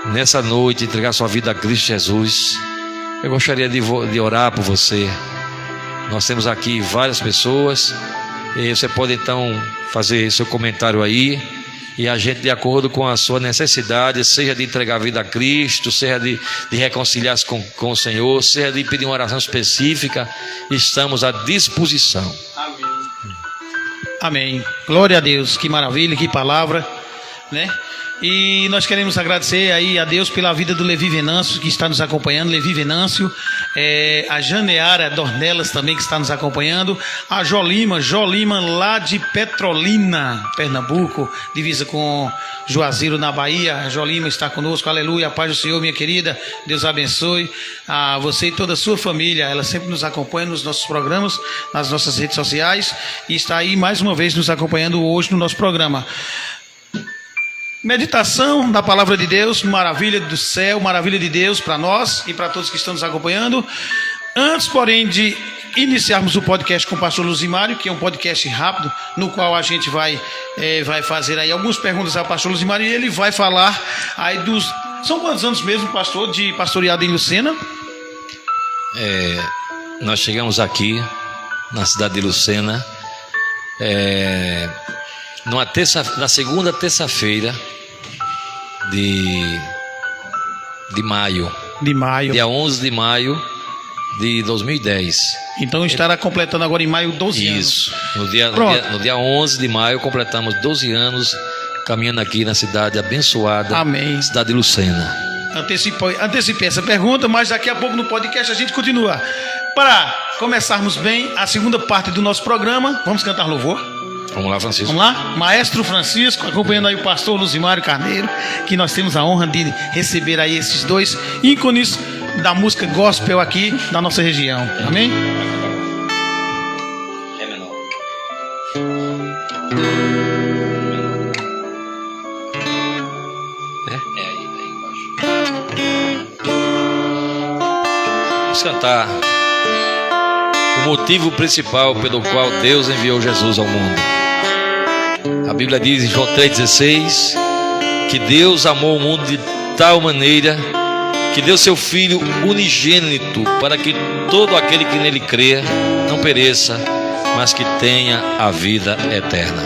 S4: nessa noite entregar sua vida a Cristo Jesus, eu gostaria de orar por você. Nós temos aqui várias pessoas e você pode então fazer seu comentário aí, e a gente, de acordo com a sua necessidade, seja de entregar a vida a Cristo, seja de reconciliar-se com o Senhor, seja de pedir uma oração específica, estamos à disposição.
S2: Amém. Glória a Deus, que maravilha, que palavra, né? E nós queremos agradecer aí a Deus pela vida do Levi Venâncio, que está nos acompanhando. Levi Venâncio, a Janeara Dornelas também, que está nos acompanhando. A Jolima lá de Petrolina, Pernambuco, divisa com Juazeiro, na Bahia. A Jolima está conosco, aleluia, a paz do Senhor, minha querida. Deus abençoe a você e toda a sua família. Ela sempre nos acompanha nos nossos programas, nas nossas redes sociais, e está aí mais uma vez nos acompanhando hoje no nosso programa. Meditação da palavra de Deus, maravilha do céu, maravilha de Deus para nós e para todos que estão nos acompanhando. Antes, porém, de iniciarmos o podcast com o pastor Luzimário, que é um podcast rápido, no qual a gente vai fazer aí algumas perguntas ao pastor Luzimário, e ele vai falar aí dos... São quantos anos mesmo, pastor, de pastoreado em Lucena?
S4: Nós chegamos aqui na cidade de Lucena na segunda terça-feira de maio. Dia 11 de maio de 2010.
S2: Então estará completando agora em maio 12 anos.
S4: Isso. No dia 11 de maio completamos 12 anos caminhando aqui na cidade abençoada.
S2: Amém.
S4: Cidade de Lucena.
S2: Antecipei essa pergunta, mas daqui a pouco no podcast a gente continua. Para começarmos bem a segunda parte do nosso programa, vamos cantar louvor?
S4: Vamos lá, Francisco.
S2: Vamos lá? Maestro Francisco, acompanhando aí o pastor Luzimário Carneiro, que nós temos a honra de receber aí esses dois ícones da música gospel aqui da nossa região. Amém?
S3: Ré menor.
S4: Aí embaixo. Vamos cantar o motivo principal pelo qual Deus enviou Jesus ao mundo. A Bíblia diz em João 3,16 que Deus amou o mundo de tal maneira que deu seu Filho unigênito, para que todo aquele que nele crê não pereça, mas que tenha a vida eterna.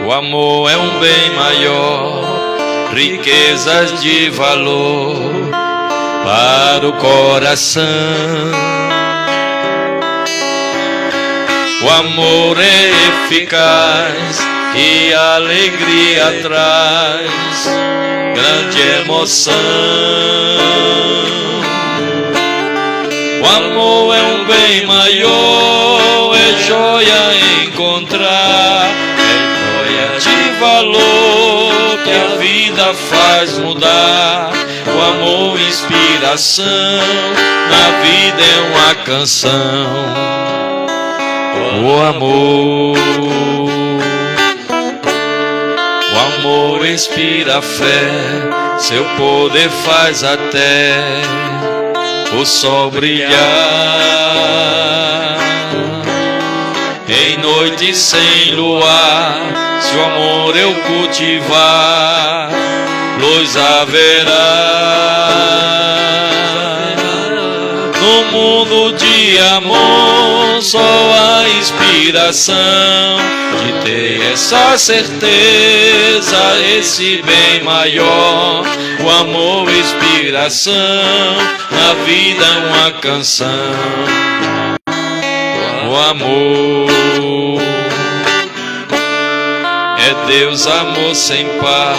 S4: O amor é um bem maior, riquezas de valor para o coração. O amor é eficaz e alegria traz grande emoção. O amor é um bem maior, é joia encontrar, é joia de valor que a vida faz mudar. O amor, inspiração, na vida é uma canção. O amor inspira fé, seu poder faz até o sol brilhar. Em noite sem luar, se o amor eu cultivar, luz haverá. amor, só a inspiração de ter essa certeza, esse bem maior. O amor, inspiração, na vida uma canção. O amor é Deus, amor sem par,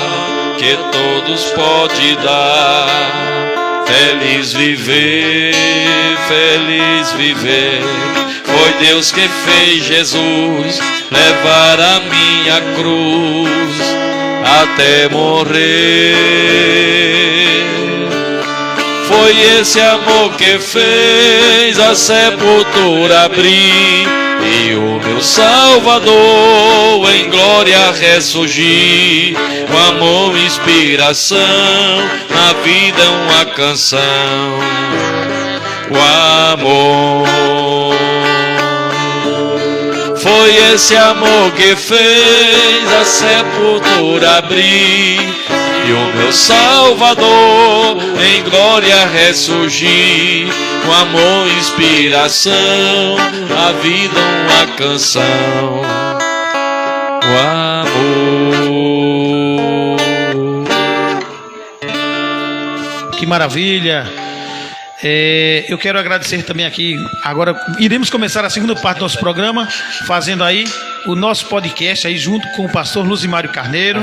S4: que todos pode dar. Feliz viver, feliz viver. Foi Deus que fez Jesus levar a minha cruz até morrer. Foi esse amor que fez a sepultura abrir e o meu Salvador em glória ressurgir. O amor, inspiração, na vida uma canção. O amor foi esse amor que fez a sepultura abrir e o meu Salvador em glória ressurgir. O amor, inspiração, a vida uma canção. O amor.
S2: Que maravilha! Eu quero agradecer também aqui. Agora iremos começar a segunda parte do nosso programa, fazendo aí o nosso podcast aí junto com o pastor Luzimário Carneiro,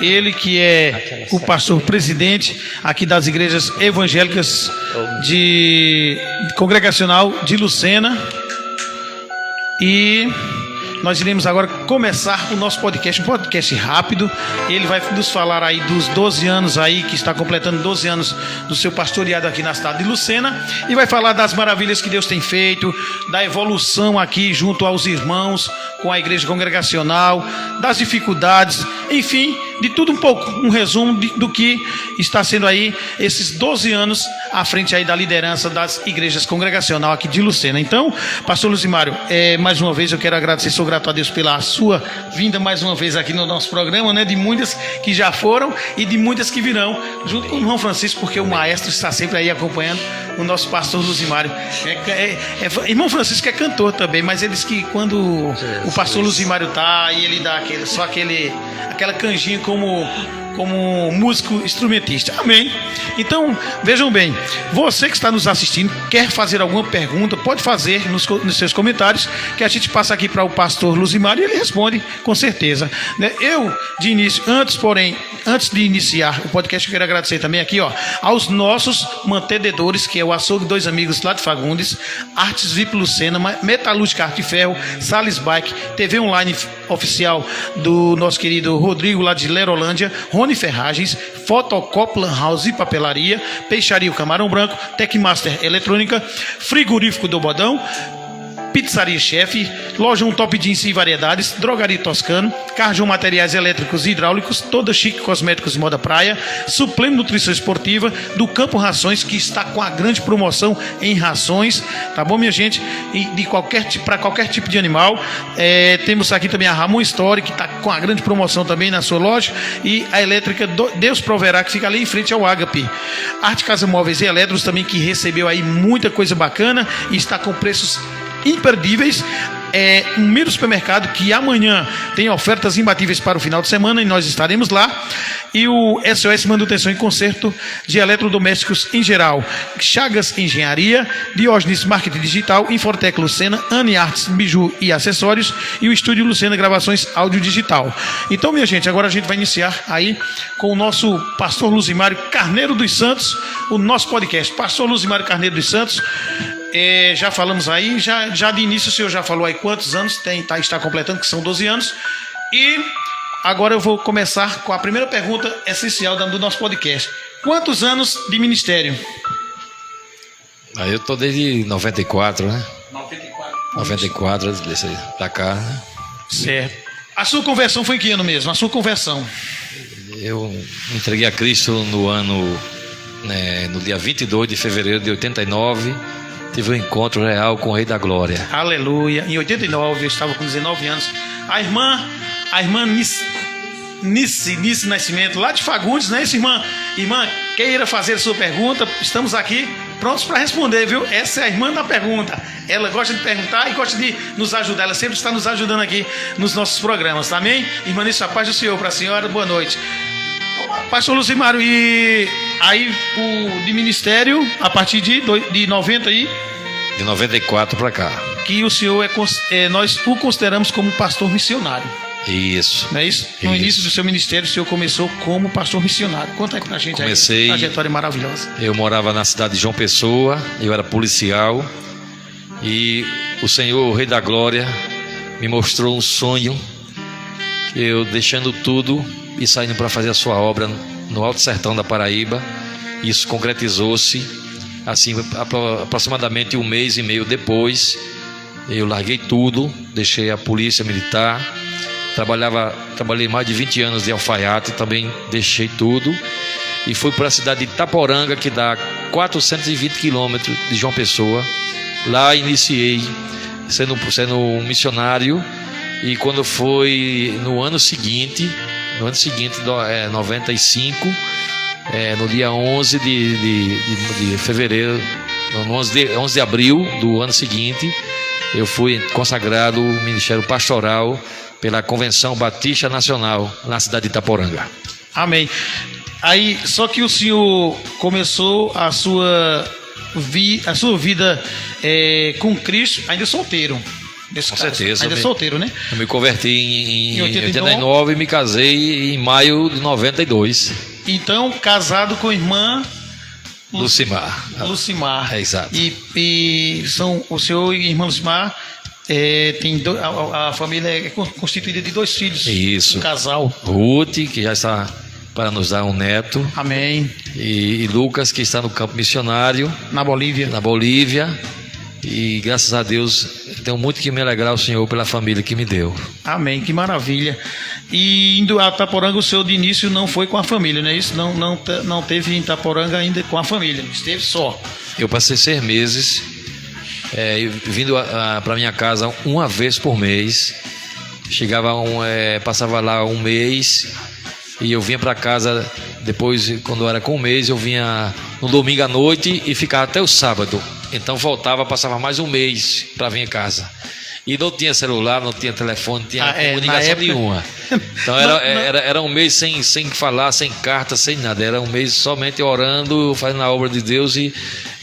S2: ele que é o pastor presidente aqui das igrejas evangélicas de congregacional de Lucena. E nós iremos agora começar o nosso podcast, um podcast rápido. Ele vai nos falar aí dos 12 anos aí, que está completando 12 anos do seu pastoreado aqui na cidade de Lucena, e vai falar das maravilhas que Deus tem feito, da evolução aqui junto aos irmãos com a igreja congregacional, das dificuldades, enfim, de tudo um pouco, um resumo do que está sendo aí esses 12 anos à frente aí da liderança das igrejas congregacional aqui de Lucena. Então, pastor Luzimário, mais uma vez eu quero agradecer, sou grato a Deus pela sua vinda mais uma vez aqui no nosso programa, né? De muitas que já foram e de muitas que virão, junto com o irmão Francisco, porque o maestro está sempre aí acompanhando o nosso pastor Luzimário. Irmão Francisco é cantor também, mas ele diz que quando o pastor Luzimário tá e ele dá aquela canjinha como músico instrumentista. Amém. Então, vejam bem, você que está nos assistindo, quer fazer alguma pergunta, pode fazer nos seus comentários, que a gente passa aqui para o pastor Luzimário e ele responde com certeza. Eu, de início, antes de iniciar o podcast, eu quero agradecer também aqui, aos nossos mantenedores, que é o Açougue Dois Amigos lá de Fagundes, Artes VIP Lucena, Metalúrgica Arte de Ferro, Sales Bike, TV Online oficial do nosso querido Rodrigo lá de Lerolândia, Rony Ferragens, Fotocoplan House e Papelaria, Peixaria o Camarão Branco, Tecmaster Eletrônica, Frigorífico do Bodão, Pizzaria Chefe, Loja Top Jeans e Variedades, Drogaria Toscano, Carjão Materiais Elétricos e Hidráulicos, Toda Chique Cosméticos e Moda Praia, Suplemo Nutrição Esportiva, do Campo Rações, que está com a grande promoção em rações, tá bom, minha gente? E para qualquer tipo de animal. Temos aqui também a Ramon Story, que está com a grande promoção também na sua loja, e a elétrica Deus Proverá, que fica ali em frente ao Agape. Arte Casa Móveis e Eletros também, que recebeu aí muita coisa bacana e está com preços imperdíveis. Um mero supermercado que amanhã tem ofertas imbatíveis para o final de semana e nós estaremos lá. E o SOS Manutenção e Conserto de Eletrodomésticos em geral, Chagas Engenharia, Diógenes Marketing Digital, Infortec Lucena, Ani Artes, Biju e Acessórios e o Estúdio Lucena Gravações Áudio Digital. Então, minha gente, agora a gente vai iniciar aí com o nosso pastor Luzimário Carneiro dos Santos, o nosso podcast. Pastor Luzimário Carneiro dos Santos, já falamos aí, já de início o senhor já falou aí quantos anos está completando, que são 12 anos. E agora eu vou começar com a primeira pergunta essencial do nosso podcast. Quantos anos de ministério?
S4: Eu estou desde 94, né? 94, pra cá, né?
S2: Certo. A sua conversão foi em que ano mesmo? A sua conversão?
S4: Eu me entreguei a Cristo no dia 22 de fevereiro de 89. Tive um encontro real com o Rei da Glória.
S2: Aleluia. Em 89, eu estava com 19 anos. A irmã Nice Nascimento, lá de Fagundes, né? Irmã, queira fazer a sua pergunta, estamos aqui prontos para responder, viu? Essa é a irmã da pergunta. Ela gosta de perguntar e gosta de nos ajudar. Ela sempre está nos ajudando aqui nos nossos programas, tá bem? Irmã Nícia, a paz do Senhor para a senhora, boa noite. Pastor Lucimário, e aí de ministério, a partir de 90 aí?
S4: De 94 para cá.
S2: Que o senhor nós o consideramos como pastor missionário.
S4: Isso.
S2: Não é isso? No início do seu ministério, o senhor começou como pastor missionário. Conta aí pra gente.
S4: Comecei,
S2: aí, trajetória maravilhosa.
S4: Eu morava na cidade de João Pessoa, eu era policial, e o Senhor, o Rei da Glória, me mostrou um sonho, eu deixando tudo e saindo para fazer a sua obra no Alto Sertão da Paraíba. Isso concretizou-se, assim, aproximadamente 1 mês e meio depois. Eu larguei tudo, deixei a polícia militar, trabalhei mais de 20 anos de alfaiate, também deixei tudo e fui para a cidade de Itaporanga, que dá 420 quilômetros de João Pessoa. Lá iniciei sendo um missionário, e quando foi no ano seguinte, 95, no dia 11 de fevereiro, no 11 de abril do ano seguinte, eu fui consagrado ao Ministério Pastoral pela Convenção Batista Nacional na cidade de Itaporanga.
S2: Amém. Aí, só que o senhor começou a sua vida com Cristo ainda solteiro.
S4: Com certeza.
S2: Ainda solteiro, né?
S4: Eu me converti em 89 e me casei em maio de 92.
S2: Então, casado com a irmã
S4: Lucimar.
S2: Lucimar.
S4: É, exato.
S2: E são o senhor e a irmã Lucimar. A família é constituída de 2 filhos.
S4: Isso.
S2: Um casal.
S4: Ruth, que já está para nos dar um neto.
S2: Amém.
S4: E Lucas, que está no campo missionário.
S2: Na Bolívia. E graças a Deus, tenho muito que me alegrar ao Senhor pela família que me deu. Amém, que maravilha. E indo a Itaporanga, o senhor de início não foi com a família, não é isso? Não teve em Itaporanga ainda com a família, esteve só. Eu passei 6 meses vindo para minha casa uma vez por mês. Passava lá 1 mês e eu vinha para casa. Depois, quando eu era com 1 mês, eu vinha no domingo à noite e ficava até o sábado. Então voltava, passava mais 1 mês para vir em casa. E não tinha celular, não tinha telefone, não tinha comunicação nenhuma. Então era 1 mês sem falar, sem carta, sem nada. Era 1 mês somente orando, fazendo a obra de Deus e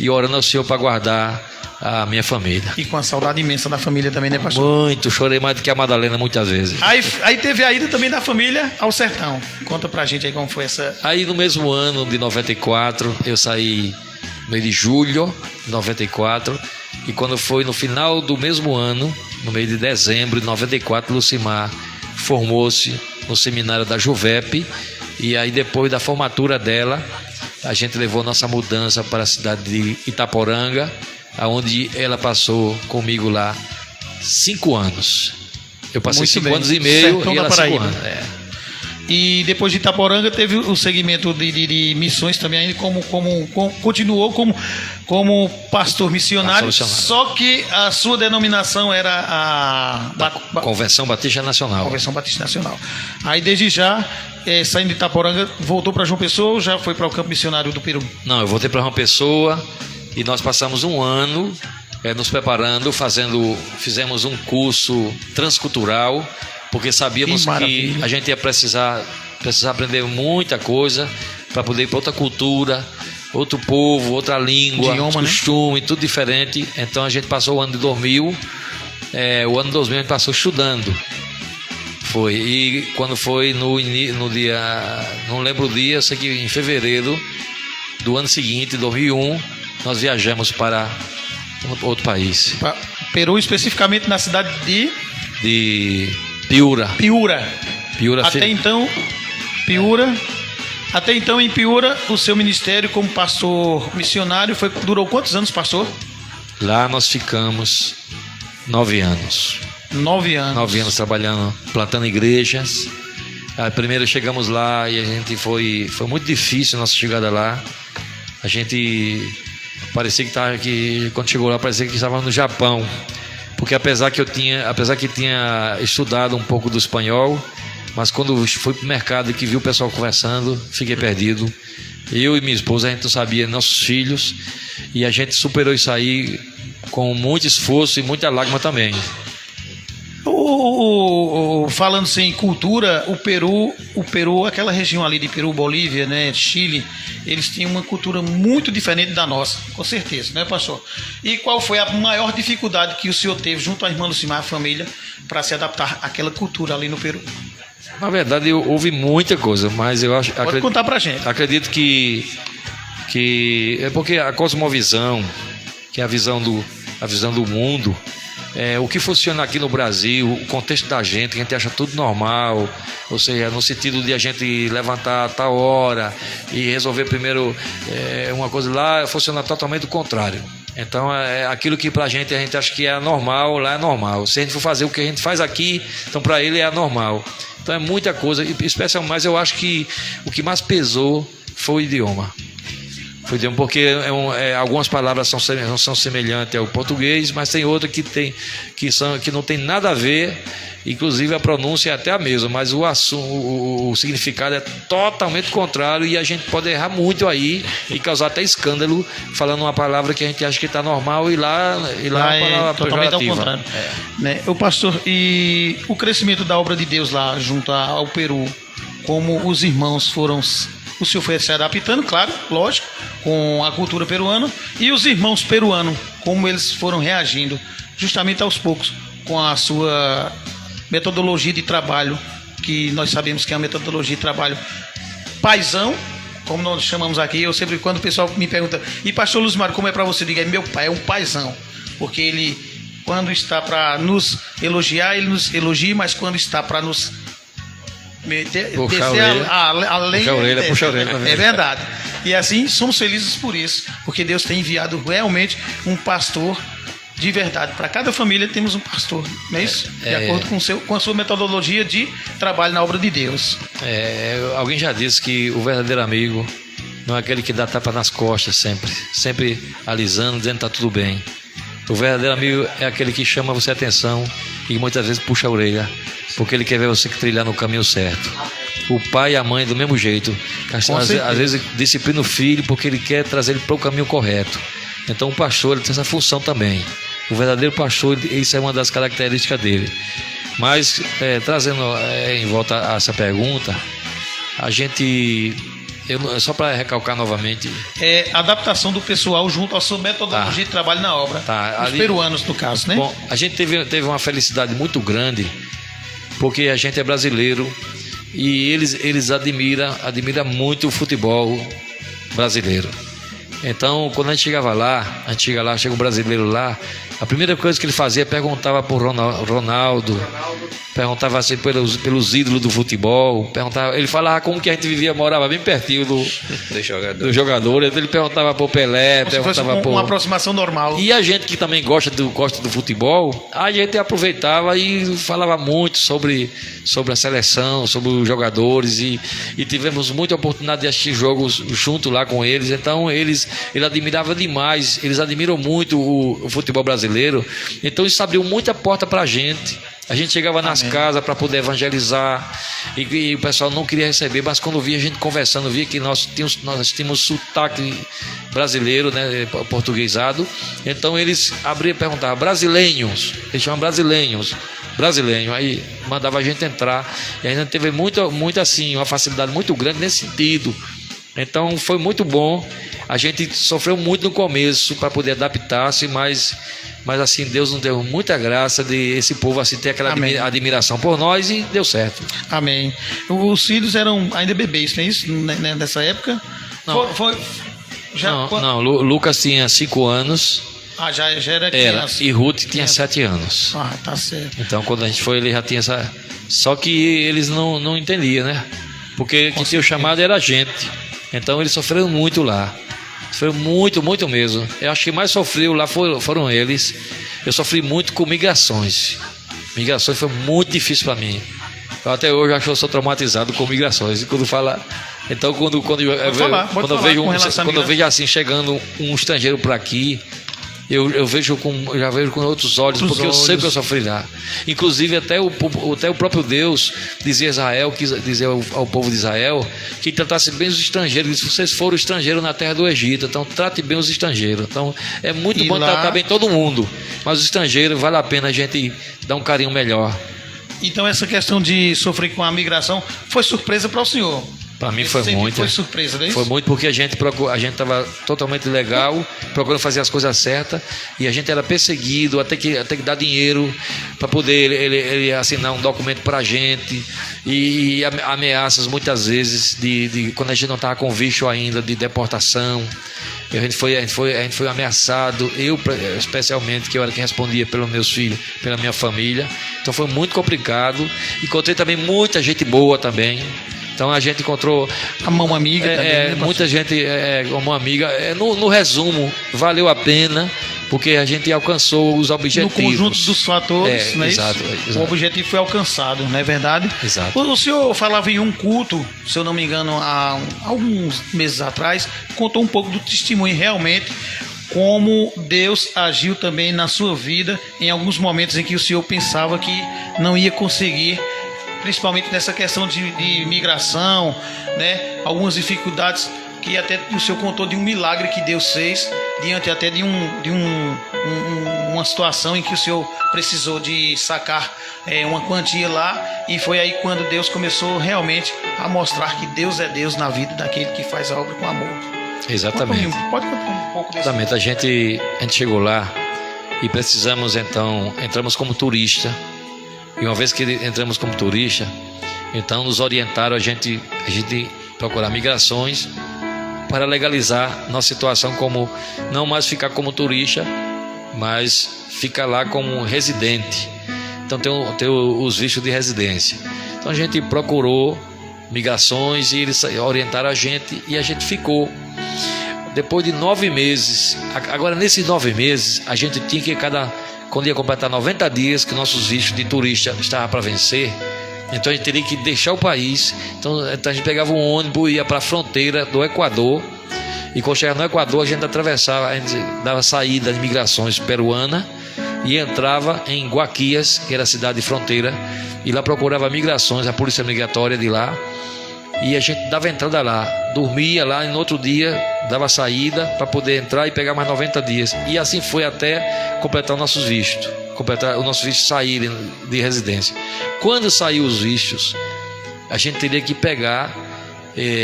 S2: orando ao Senhor para guardar a minha família. E com a saudade imensa da família também, né, pastor? Muito, chorei mais do que a Madalena muitas vezes. Aí teve a ida também da família ao sertão. Conta pra gente aí como foi essa... Aí no mesmo ano de 94, eu saí no mês de julho de 94, e quando foi no final do mesmo ano, no mês de dezembro de 94, Lucimar formou-se no seminário da Juvep, e aí depois da formatura dela, a gente levou nossa mudança para a cidade de Itaporanga, onde ela passou comigo lá 5 anos. Eu passei 5 anos e meio e ela 5 anos. E depois de Itaporanga teve o segmento de missões também, ainda continuou como pastor missionário, só que a sua denominação era a Convenção Batista Nacional. Convenção Batista Nacional. Aí desde já, saindo de Itaporanga, voltou para João Pessoa ou já foi para o campo missionário do Peru? Não, eu voltei para João Pessoa. E nós passamos 1 ano nos preparando, fizemos um curso transcultural, porque sabíamos que a gente ia precisar aprender muita coisa para poder ir para outra cultura, outro povo, outra língua, costume, tudo diferente. Então a gente passou o ano de 2000, o ano de 2000 a gente passou estudando. Foi, e quando foi no dia, não lembro o dia, eu sei que em fevereiro do ano seguinte, 2001, nós viajamos para outro país. Peru, especificamente na cidade de Piura. Até então, em Piura, o seu ministério como pastor missionário durou quantos anos, pastor? Lá nós ficamos 9 anos. 9 anos. 9 anos trabalhando, plantando igrejas. Primeiro chegamos lá e a gente foi muito difícil a nossa chegada lá. A gente parecia que quando chegou lá parecia que estava no Japão, porque apesar que tinha estudado um pouco do espanhol, mas quando fui pro mercado e que vi o pessoal conversando, fiquei perdido
S4: Eu e minha esposa, a gente não sabia, nossos filhos, e a gente superou isso aí com muito esforço e muita lágrima também.
S2: Falando em cultura, o Peru, aquela região ali de Peru, Bolívia, né, Chile, eles têm uma cultura muito diferente da nossa, com certeza, né, pastor? E qual foi a maior dificuldade que o senhor teve junto à irmã Lucimar, a família, para se adaptar àquela cultura ali no Peru?
S4: Na verdade, houve muita coisa, mas eu acho...
S2: Pode contar pra gente.
S4: Acredito que é porque a cosmovisão, que é a visão do mundo, o que funciona aqui no Brasil, o contexto da gente, que a gente acha tudo normal, ou seja, no sentido de a gente levantar a tal hora e resolver primeiro uma coisa lá, funciona totalmente o contrário. Então, aquilo que pra gente a gente acha que é anormal, lá é normal. Se a gente for fazer o que a gente faz aqui, então pra ele é anormal. Então é muita coisa, especialmente, mas eu acho que o que mais pesou foi o idioma. Porque algumas palavras são semelhantes ao português, mas tem outras que não tem nada a ver, inclusive a pronúncia é até a mesma, mas o significado é totalmente contrário e a gente pode errar muito aí e causar até escândalo falando uma palavra que a gente acha que está normal e lá é uma palavra
S2: totalmente ao
S4: pejorativa.
S2: contrário. Né? O pastor, e o crescimento da obra de Deus lá junto ao Peru, como os irmãos foram... O senhor foi se adaptando, claro, lógico, com a cultura peruana, e os irmãos peruanos, como eles foram reagindo, justamente aos poucos, com a sua metodologia de trabalho, que nós sabemos que é a metodologia de trabalho paizão, como nós chamamos aqui. Eu sempre, quando o pessoal me pergunta, e pastor Luzimar, como é para você? Diga, meu pai é um paizão, porque ele, quando está para nos elogiar, ele nos elogia, mas quando está para nos
S4: puxa a orelha.
S2: É verdade. E assim somos felizes por isso, porque Deus tem enviado realmente um pastor de verdade. Para cada família temos um pastor, não é isso? De acordo com a sua metodologia de trabalho na obra de Deus.
S4: Alguém já disse que o verdadeiro amigo não é aquele que dá tapa nas costas sempre alisando, dizendo que está tudo bem. O verdadeiro amigo é aquele que chama você a atenção e muitas vezes puxa a orelha, porque ele quer ver você trilhar no caminho certo. O pai e a mãe do mesmo jeito, às vezes disciplina o filho porque ele quer trazer ele para o caminho correto. Então o pastor, ele tem essa função também. O verdadeiro pastor, isso é uma das características dele. Mas trazendo em volta a essa pergunta, a gente... só para recalcar novamente,
S2: a adaptação do pessoal junto à sua metodologia de trabalho na obra, os peruanos no caso, né?
S4: Bom, a gente teve uma felicidade muito grande, porque a gente é brasileiro e eles admiram muito o futebol brasileiro. Então, quando a gente chega um brasileiro lá, a primeira coisa que ele fazia, perguntava por Ronaldo, perguntava assim pelos ídolos do futebol, ele falava como que a gente morava bem pertinho do jogador, ele perguntava por Pelé, perguntava por...
S2: uma aproximação normal.
S4: E a gente que também gosta do futebol, a gente aproveitava e falava muito sobre a seleção, sobre os jogadores, e tivemos muita oportunidade de assistir jogos junto lá com eles. Então eles admiravam demais, eles admiram muito o futebol brasileiro. Então isso abriu muita porta para a gente. A gente chegava nas casas para poder evangelizar e o pessoal não queria receber, mas quando via a gente conversando, via que nós tínhamos sotaque brasileiro, né, portuguesado. Então eles abriam e perguntavam, brasileiros, eles chamam brasileiros, aí mandava a gente entrar, e a gente teve muito assim, uma facilidade muito grande nesse sentido. Então foi muito bom. A gente sofreu muito no começo para poder adaptar-se, mas assim, Deus nos deu muita graça de esse povo assim ter aquela admiração por nós, e deu certo.
S2: Amém. Os filhos eram ainda bebês, não é isso? Nessa época?
S4: Não, Lucas tinha 5 anos.
S2: Já era criança.
S4: E Ruth tinha 7 anos.
S2: Tá certo.
S4: Então quando a gente foi, ele já tinha essa... Só que eles não entendiam, né? Porque quem tinha o chamado era a gente. Então eles sofreram muito lá. Sofreram muito, muito mesmo. Eu acho que mais sofreu lá foram eles. Eu sofri muito com migrações. Migrações foi muito difícil para mim. Eu até hoje acho que eu sou traumatizado com migrações. E quando fala... Então quando eu vejo assim, chegando um estrangeiro para aqui, eu já vejo com outros olhos, porque eu sei que eu sofrerá. Inclusive até o próprio Deus dizia ao povo de Israel que tratasse bem os estrangeiros. Ele disse: vocês foram estrangeiros na terra do Egito, então trate bem os estrangeiros. Então é muito bom tratar bem todo mundo, mas os estrangeiros vale a pena a gente dar um carinho melhor.
S2: Então essa questão de sofrer com a migração foi surpresa para o senhor?
S4: Para mim foi muito.
S2: Foi surpresa, não é isso?
S4: Foi muito, porque a gente estava totalmente legal, procurando fazer as coisas certas, e a gente era perseguido, até que dar dinheiro para poder ele assinar um documento para a gente, e ameaças muitas vezes de quando a gente não estava com visto ainda, de deportação. A gente foi ameaçado, eu especialmente, que eu era quem respondia pelos meus filhos, pela minha família. Então foi muito complicado. Encontrei também muita gente boa também. Então a gente encontrou
S2: a mão amiga também, né,
S4: muita gente, a mão amiga. No resumo, valeu a pena, porque a gente alcançou os objetivos.
S2: No conjunto dos fatores, né?
S4: Exato.
S2: O objetivo foi alcançado, não é verdade?
S4: Exato.
S2: O senhor falava em um culto, se eu não me engano, há alguns meses atrás, contou um pouco do testemunho realmente, como Deus agiu também na sua vida em alguns momentos em que o senhor pensava que não ia conseguir, principalmente nessa questão de migração, né? Algumas dificuldades que até o senhor contou de um milagre que Deus fez diante até de uma situação em que o senhor precisou de sacar uma quantia lá, e foi aí quando Deus começou realmente a mostrar que Deus é Deus na vida daquele que faz a obra com amor.
S4: Exatamente.
S2: Pode contar um pouco desse.
S4: Exatamente. A gente chegou lá e entramos como turista. E uma vez que entramos como turista, então nos orientaram a gente procurar migrações para legalizar nossa situação, como não mais ficar como turista, mas ficar lá como residente. Então tem os vistos de residência. Então a gente procurou migrações e eles orientaram a gente, e a gente ficou. Depois de 9 meses, agora nesses 9 meses, a gente tinha que quando ia completar 90 dias que nossos vistos de turista estavam para vencer, então a gente teria que deixar o país. Então a gente pegava um ônibus e ia para a fronteira do Equador, e quando chegava no Equador a gente atravessava, a gente dava saída de imigrações peruana e entrava em Guaquias, que era a cidade de fronteira, e lá procurava migrações, a polícia migratória de lá, e a gente dava entrada lá, dormia lá, e no outro dia dava saída para poder entrar e pegar mais 90 dias. E assim foi até completar os nossos vistos, saírem de residência. Quando saiu os vistos, a gente teria que pegar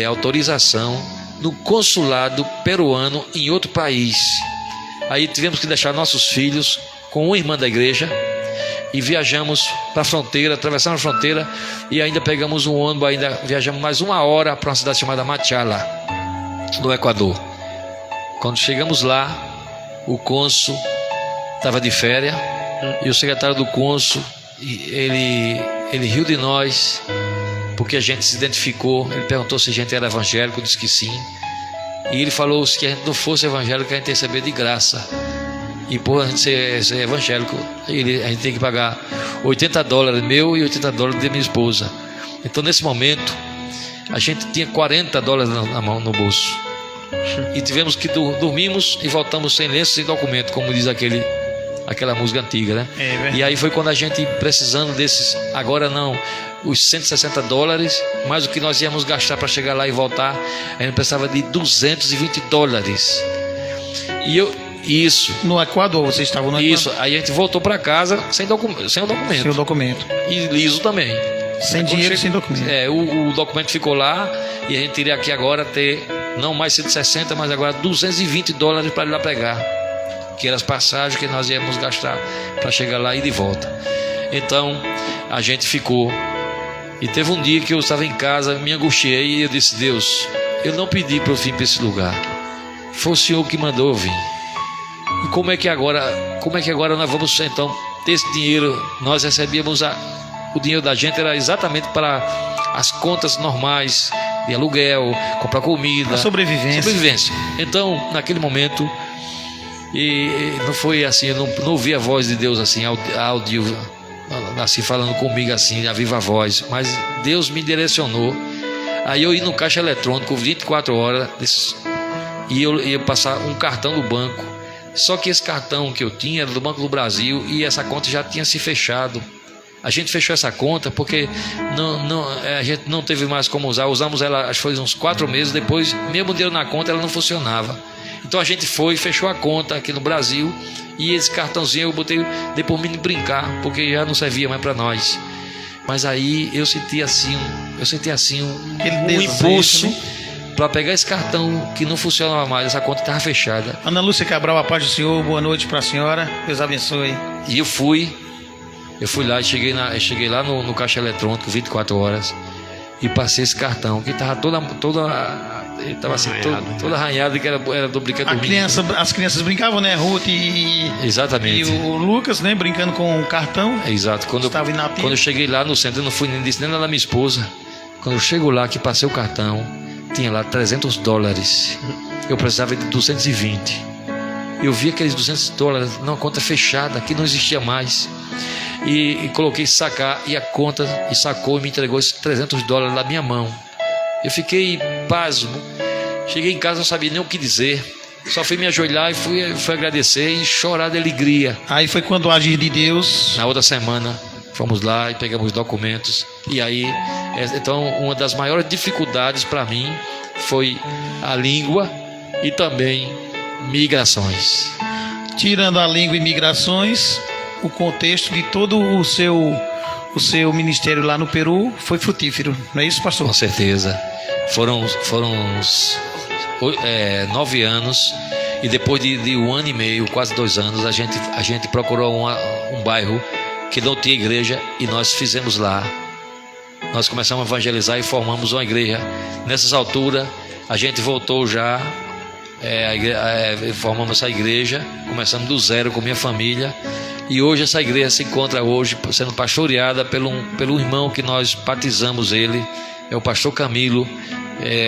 S4: autorização no consulado peruano em outro país. Aí tivemos que deixar nossos filhos com uma irmã da igreja e viajamos para a fronteira, atravessamos a fronteira, e ainda pegamos um ônibus, viajamos mais 1 hora para uma cidade chamada Machala, no Equador. Quando chegamos lá, o cônsul estava de férias, e o secretário do cônsul, ele riu de nós, porque a gente se identificou. Ele perguntou se a gente era evangélico, disse que sim, e ele falou que se a gente não fosse evangélico, a gente ia receber de graça. E por a gente ser evangélico, a gente tem que pagar $80 meu e $80 de minha esposa. Então nesse momento a gente tinha $40 na mão, no bolso, e tivemos que dormimos e voltamos sem lenço, sem documento, como diz aquela música antiga, né? E aí foi quando a gente, precisando desses, agora não, os $160, mais o que nós íamos gastar para chegar lá e voltar, a gente precisava de $220. Isso.
S2: No Equador, vocês estavam no Equador?
S4: Isso, aí a gente voltou para casa sem o documento.
S2: Sem o documento.
S4: E liso também.
S2: Sem dinheiro, sem documento.
S4: O documento ficou lá, e a gente teria que agora ter, não mais 160, mas agora $220 para ir lá pegar, que eram as passagens que nós íamos gastar para chegar lá e de volta. Então a gente ficou, e teve um dia que eu estava em casa, me angustiei, e eu disse: Deus, eu não pedi para eu vir para esse lugar, foi o Senhor que mandou eu vir. E como é que agora nós vamos então ter esse dinheiro? Nós recebíamos o dinheiro da gente, era exatamente para as contas normais de aluguel, comprar comida,
S2: a sobrevivência.
S4: Então naquele momento, e não foi assim, eu não ouvi a voz de Deus assim, áudio, assim, falando comigo assim, a viva voz, mas Deus me direcionou. Aí eu ia no caixa eletrônico 24 horas, e eu ia passar um cartão do banco Só que esse cartão que eu tinha era do Banco do Brasil e essa conta já tinha se fechado. A gente fechou essa conta porque a gente não teve mais como usar. Usamos ela, acho que foi uns 4 meses. Depois, mesmo dinheiro na conta, ela não funcionava. Então a gente foi, fechou a conta aqui no Brasil. E esse cartãozinho eu botei depois me brincar, porque já não servia mais para nós. Mas aí eu senti assim um impulso para pegar esse cartão que não funcionava mais. Essa conta estava fechada.
S2: Ana Lúcia Cabral, a paz do Senhor, boa noite para a senhora, Deus abençoe.
S4: E eu fui lá, cheguei lá no caixa eletrônico 24 horas e passei esse cartão que estava ele estava assim, todo arranhado, que era do brinquedo.
S2: As crianças brincavam, né? Ruth
S4: Exatamente.
S2: E o Lucas, né? Brincando com o cartão.
S4: Exato. Quando eu cheguei lá no centro, eu não fui nem disse nem nada da minha esposa. Quando eu chego lá, que passei o cartão, tinha lá $300. Eu precisava de 220. Eu vi aqueles $200 numa conta fechada, que não existia mais. E coloquei sacar, e a conta sacou e me entregou esses $300 na minha mão. Eu fiquei pasmo. Cheguei em casa, não sabia nem o que dizer. Só fui me ajoelhar e fui agradecer e chorar de alegria.
S2: Aí foi quando o agir de Deus.
S4: Na outra semana, fomos lá e pegamos os documentos. E aí, então, uma das maiores dificuldades para mim foi a língua e também migrações.
S2: Tirando a língua e migrações, o contexto de todo o seu ministério lá no Peru foi frutífero, não é isso, pastor?
S4: Com certeza. Foram 9 anos, e depois de 1 ano e meio, quase 2 anos, a gente procurou um bairro que não tinha igreja, e nós fizemos lá. Nós começamos a evangelizar e formamos uma igreja. Nessas alturas, a gente voltou já, formamos essa igreja, começamos do zero com minha família. E hoje essa igreja se encontra hoje sendo pastoreada pelo irmão que nós batizamos ele, é o pastor Camilo.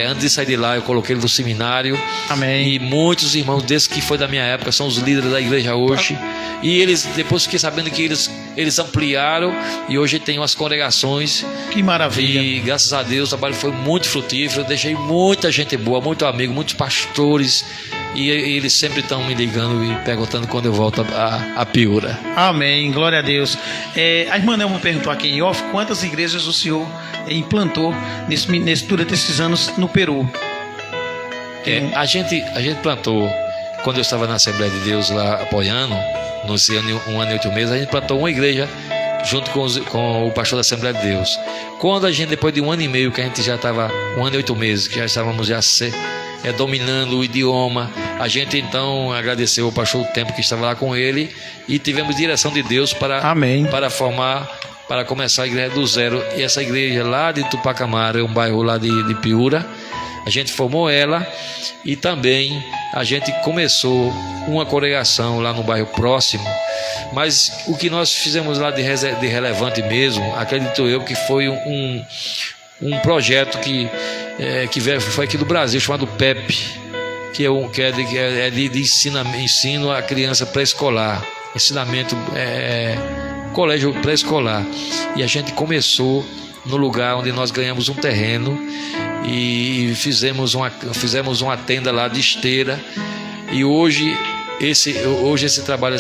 S4: Antes de sair de lá, eu coloquei ele no seminário.
S2: Amém.
S4: E muitos irmãos desses que foi da minha época são os líderes da igreja hoje. E eles, depois fiquei sabendo que eles ampliaram e hoje tem umas congregações.
S2: Que maravilha.
S4: E graças a Deus o trabalho foi muito frutífero. Eu deixei muita gente boa, muito amigo, muitos pastores. E eles sempre estão me ligando e perguntando quando eu volto a Piura.
S2: Amém, glória a Deus. A irmã Nelma perguntou aqui em off quantas igrejas o senhor implantou durante esses anos no Peru.
S4: A gente plantou, quando eu estava na Assembleia de Deus lá apoiando, nesse ano, 1 ano e 8 meses, a gente plantou uma igreja junto com o pastor da Assembleia de Deus. Quando a gente, depois de 1 ano e meio, que a gente já estava 1 ano e 8 meses, que já estávamos dominando o idioma, a gente então agradeceu ao pastor o tempo que estava lá com ele e tivemos direção de Deus para começar a igreja do zero. E essa igreja lá de Tupacamara, é um bairro lá de Piura, a gente formou ela e também a gente começou uma congregação lá no bairro próximo. Mas o que nós fizemos lá de relevante mesmo, acredito eu que foi um projeto que foi aqui do Brasil, chamado PEP, que é de ensino à criança pré-escolar, ensinamento, colégio pré-escolar. E a gente começou no lugar onde nós ganhamos um terreno e fizemos uma tenda lá de esteira. E hoje esse trabalho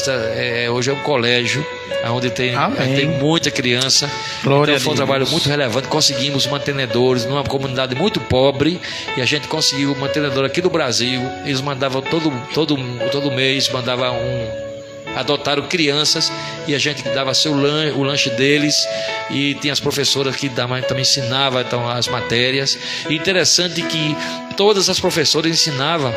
S4: hoje é um colégio onde tem muita criança.
S2: Glória
S4: então foi um trabalho muito relevante. Conseguimos mantenedores numa comunidade muito pobre, e a gente conseguiu mantenedor aqui do Brasil. Eles mandavam todo mês, adotaram crianças, e a gente dava o lanche deles, e tinha as professoras que também ensinavam então, as matérias. E interessante que todas as professoras ensinavam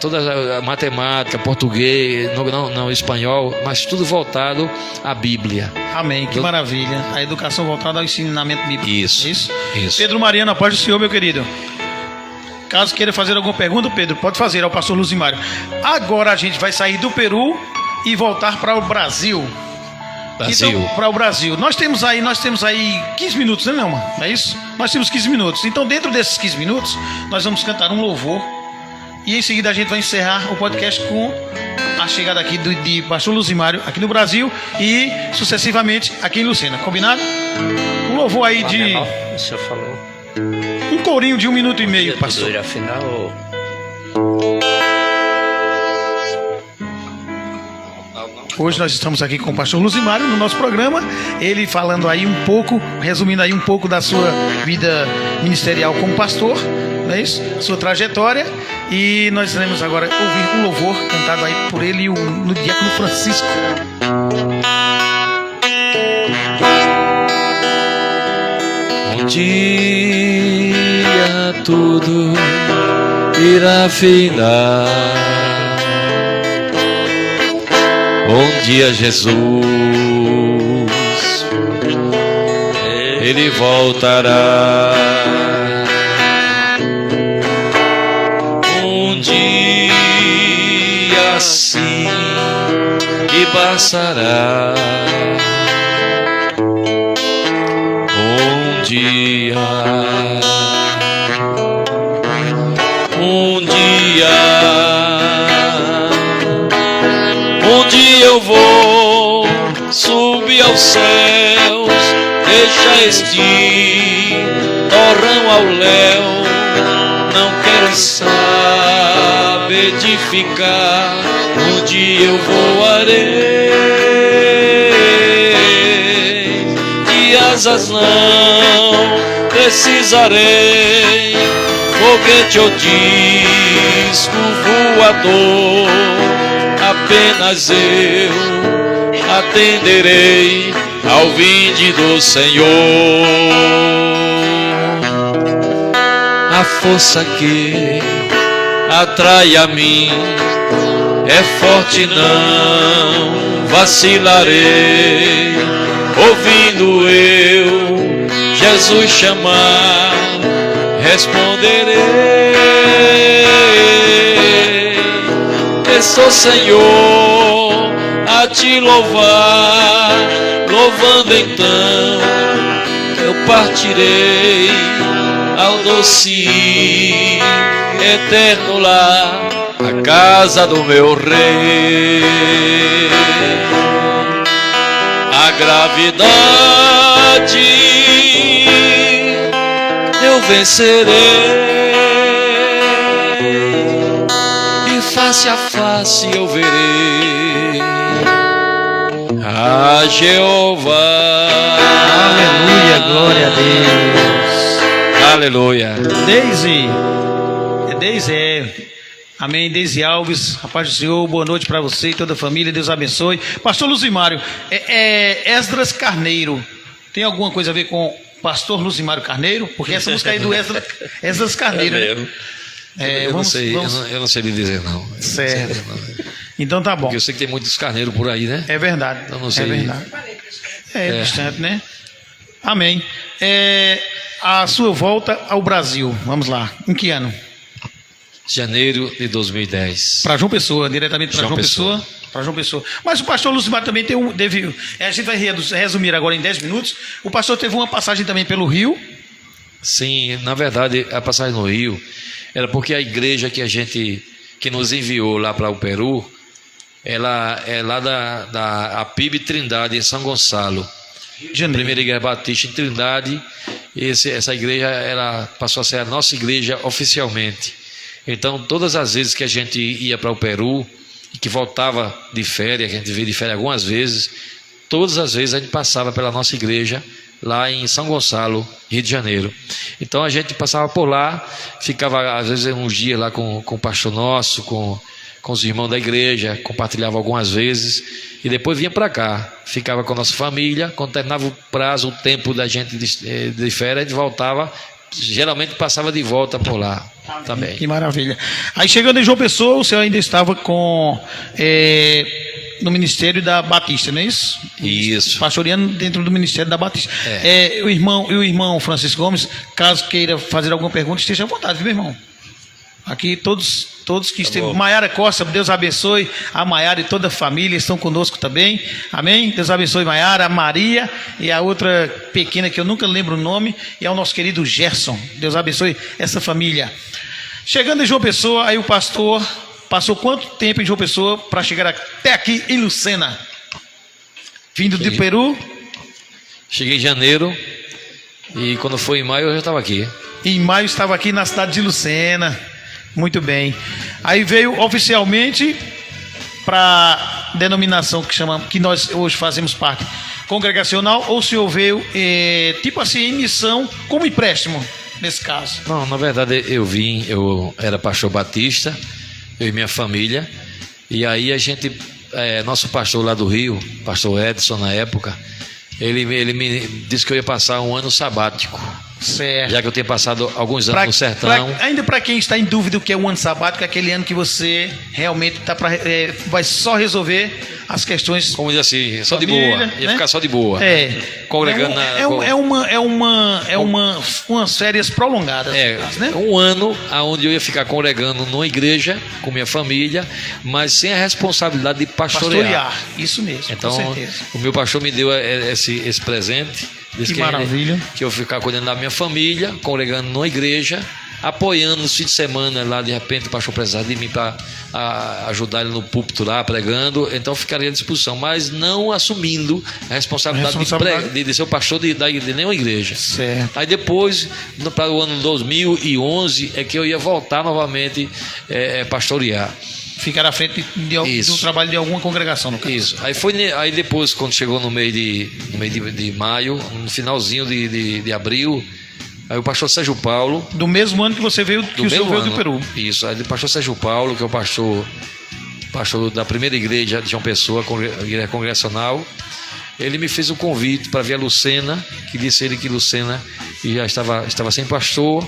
S4: toda a matemática, português, não espanhol, mas tudo voltado à Bíblia.
S2: Amém, que maravilha. A educação voltada ao ensinamento bíblico.
S4: Isso.
S2: Pedro Mariano, a paz do Senhor, meu querido. Caso queira fazer alguma pergunta, Pedro, pode fazer ao pastor Luzimário. Agora a gente vai sair do Peru e voltar para o Brasil. Então, para o Brasil. Nós temos aí 15 minutos, né, Nelma? Não é isso? Nós temos 15 minutos. Então, dentro desses 15 minutos, nós vamos cantar um louvor. E em seguida a gente vai encerrar o podcast com a chegada aqui de pastor Luzimário aqui no Brasil e sucessivamente aqui em Lucena. Combinado? Um louvor aí de...
S3: O senhor falou.
S2: Um corinho de 1 minuto e meio, pastor.
S3: Afinal,
S2: Hoje nós estamos aqui com o pastor Luzimário no nosso programa, ele falando aí um pouco, resumindo aí um pouco da sua vida ministerial como pastor, não é isso? Sua trajetória, e nós iremos agora ouvir um louvor cantado aí por ele e no diácono Francisco.
S4: Um dia tudo irá findar. Um dia Jesus, Ele voltará. Um dia sim que passará. Um dia eu vou subir aos céus, deixa este torrão ao léu. Não quero saber de ficar, um dia eu voarei, de asas não precisarei, foguete ou disco voador, apenas eu atenderei ao vinde do Senhor. A força que atrai a mim é forte, não vacilarei, ouvindo eu Jesus chamar, responderei. Estou, Senhor, a te louvar, louvando então eu partirei ao doce eterno lar, a casa do meu rei. A gravidade eu vencerei, face a face eu verei a Jeová.
S2: Aleluia, glória a Deus.
S4: Aleluia.
S2: Deise, amém. Deise Alves, a paz do Senhor, boa noite para você e toda a família, Deus abençoe. Pastor Luzimário, Esdras Carneiro, tem alguma coisa a ver com Pastor Luzimário Carneiro? Porque essa música aí do Esdras Carneiro, né?
S4: Eu não sei lhe dizer não.
S2: Certo. Então tá bom.
S4: Porque eu sei que tem muitos carneiros por aí, né?
S2: É verdade.
S4: Eu não sei.
S2: É verdade. Distante, né? Amém. A sua volta ao Brasil, vamos lá. Em que ano?
S4: Janeiro de 2010.
S2: Para João Pessoa, diretamente para João Pessoa. Para João Pessoa. Mas o pastor Luzimário também teve. A gente vai resumir agora em 10 minutos. O pastor teve uma passagem também pelo Rio.
S4: Sim, na verdade, a passagem no Rio era porque a igreja que nos enviou lá para o Peru, ela é lá da APIB Trindade, em São Gonçalo. Primeira Igreja Batista em Trindade. Essa igreja ela passou a ser a nossa igreja oficialmente. Então, todas as vezes que a gente ia para o Peru e que voltava de férias, a gente veio de férias algumas vezes, todas as vezes a gente passava pela nossa igreja lá em São Gonçalo, Rio de Janeiro. Então a gente passava por lá, ficava às vezes uns dias lá com o pastor nosso, com os irmãos da igreja, compartilhava algumas vezes e depois vinha para cá, ficava com a nossa família. Quando terminava o prazo, o tempo da gente de férias, a gente voltava, geralmente passava de volta por lá também.
S2: Que maravilha. Aí chegando em João Pessoa, o senhor ainda estava no Ministério da Batista, não é isso?
S4: Isso.
S2: Pastoreando dentro do Ministério da Batista. O irmão Francisco Gomes, caso queira fazer alguma pergunta, esteja à vontade, viu, meu irmão? Aqui todos que esteve. Maiara Costa, Deus abençoe. A Maiara e toda a família estão conosco também. Amém? Deus abençoe Maiara, a Maria e a outra pequena que eu nunca lembro o nome, e é o nosso querido Gerson. Deus abençoe essa família. Chegando em João Pessoa, aí o pastor passou quanto tempo em João Pessoa para chegar até aqui em Lucena? Vindo do Peru?
S4: Cheguei em janeiro e quando foi em maio eu já estava aqui.
S2: Em maio estava aqui na cidade de Lucena. Muito bem. Aí veio oficialmente para denominação que nós hoje fazemos parte, congregacional, ou o senhor veio, tipo assim, em missão, como empréstimo, nesse caso?
S4: Não, na verdade eu era pastor batista, eu e minha família, e aí a gente, nosso pastor lá do Rio, pastor Edson na época, ele me disse que eu ia passar um ano sabático.
S2: Certo.
S4: Já que eu tenho passado alguns anos no sertão.
S2: Ainda para quem está em dúvida o que é um ano sabático, é aquele ano que você realmente vai só resolver as questões.
S4: Como diz assim, só
S2: família,
S4: de boa.
S2: né?
S4: Ia ficar só de boa. Congregando
S2: umas férias prolongadas, no caso, né?
S4: Um ano onde eu ia ficar congregando numa igreja com minha família, mas sem a responsabilidade de pastorear.
S2: Isso mesmo,
S4: então,
S2: com certeza.
S4: O meu pastor me deu esse presente. Disse
S2: que maravilha.
S4: Que eu ficar cuidando da minha família, congregando numa igreja, apoiando nos fins de semana lá, de repente o pastor precisava de mim para ajudar ele no púlpito lá, pregando, então eu ficaria à disposição, mas não assumindo a responsabilidade de ser o pastor de nenhuma igreja.
S2: Certo.
S4: Aí depois, para o ano 2011, é que eu ia voltar novamente pastorear.
S2: Ficar à frente do trabalho de alguma congregação, no caso.
S4: Isso. Aí depois, quando chegou no mês de maio, no finalzinho de abril, aí o pastor Sérgio Paulo...
S2: Do mesmo ano que você veio, que o senhor veio do Peru.
S4: Isso. Aí o pastor Sérgio Paulo, que é o pastor da primeira igreja de João Pessoa, igreja congregacional, ele me fez um convite para ver a Lucena, que disse ele que Lucena já estava sem pastor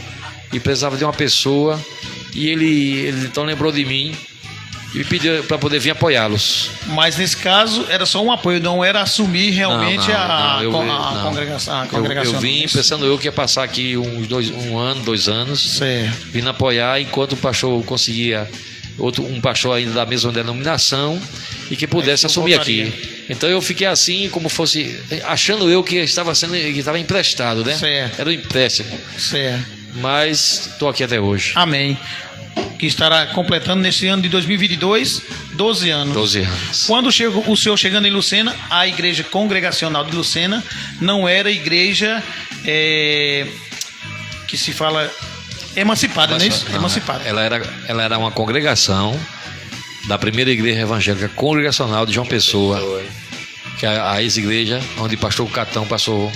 S4: e precisava de uma pessoa, e ele então lembrou de mim e me pediu para poder vir apoiá-los.
S2: Mas nesse caso era só um apoio, não era assumir realmente a congregação.
S4: Eu vim pensando eu que ia passar aqui um ano, 2 anos,
S2: certo,
S4: vindo apoiar enquanto o pastor conseguia um pastor ainda da mesma denominação e que pudesse assumir aqui. Então eu fiquei assim, como fosse, achando eu que estava emprestado, né?
S2: Certo.
S4: Era um empréstimo.
S2: Certo.
S4: Mas estou aqui até hoje.
S2: Amém. Que estará completando nesse ano de 2022 12 anos.
S4: 12 anos.
S2: Quando o senhor chegando em Lucena, a igreja congregacional de Lucena não era igreja que se fala emancipada, não é isso? Emancipada.
S4: Ela era uma congregação da primeira igreja evangélica congregacional de João Pessoa, que é a ex-igreja onde o pastor Catão passou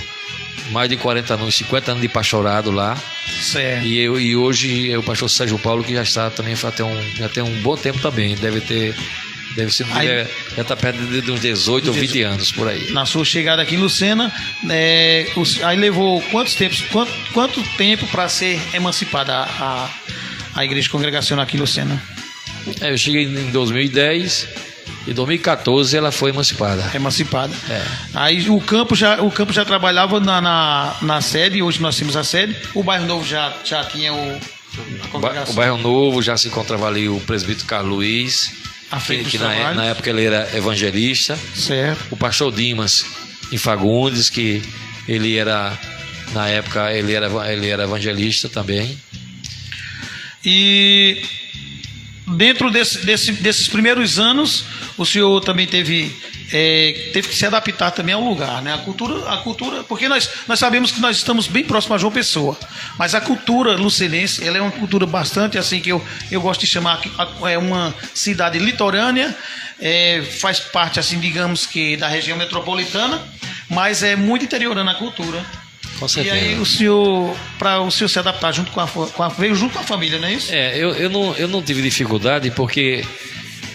S4: mais de 40 anos, 50 anos de pastorado lá.
S2: Certo.
S4: E hoje é o pastor Sérgio Paulo, que já está também já tem um bom tempo também. Já está perto de uns 18 ou 20 anos por aí.
S2: Na sua chegada aqui em Lucena, aí levou quanto tempo para ser emancipada a igreja congregacional aqui em Lucena?
S4: Eu cheguei em 2010. Em 2014 ela foi emancipada. Aí o campo já trabalhava na sede, hoje nós temos a sede. O Bairro Novo já tinha a congregação. O Bairro Novo já se encontrava ali o presbítero Carlos Luiz, que na época ele era evangelista.
S2: Certo.
S4: O pastor Dimas em Fagundes, que ele era, na época, ele era evangelista também.
S2: E dentro desses primeiros anos, o senhor também teve que se adaptar também ao lugar, né? A cultura, porque nós sabemos que nós estamos bem próximos a João Pessoa, mas a cultura lucenense, ela é uma cultura bastante assim, que eu gosto de chamar, é uma cidade litorânea, faz parte assim, digamos que da região metropolitana, mas é muito interiorana a cultura.
S4: Com certeza.
S2: E aí para o senhor se adaptar veio junto com a família, não é isso?
S4: Eu não tive dificuldade, porque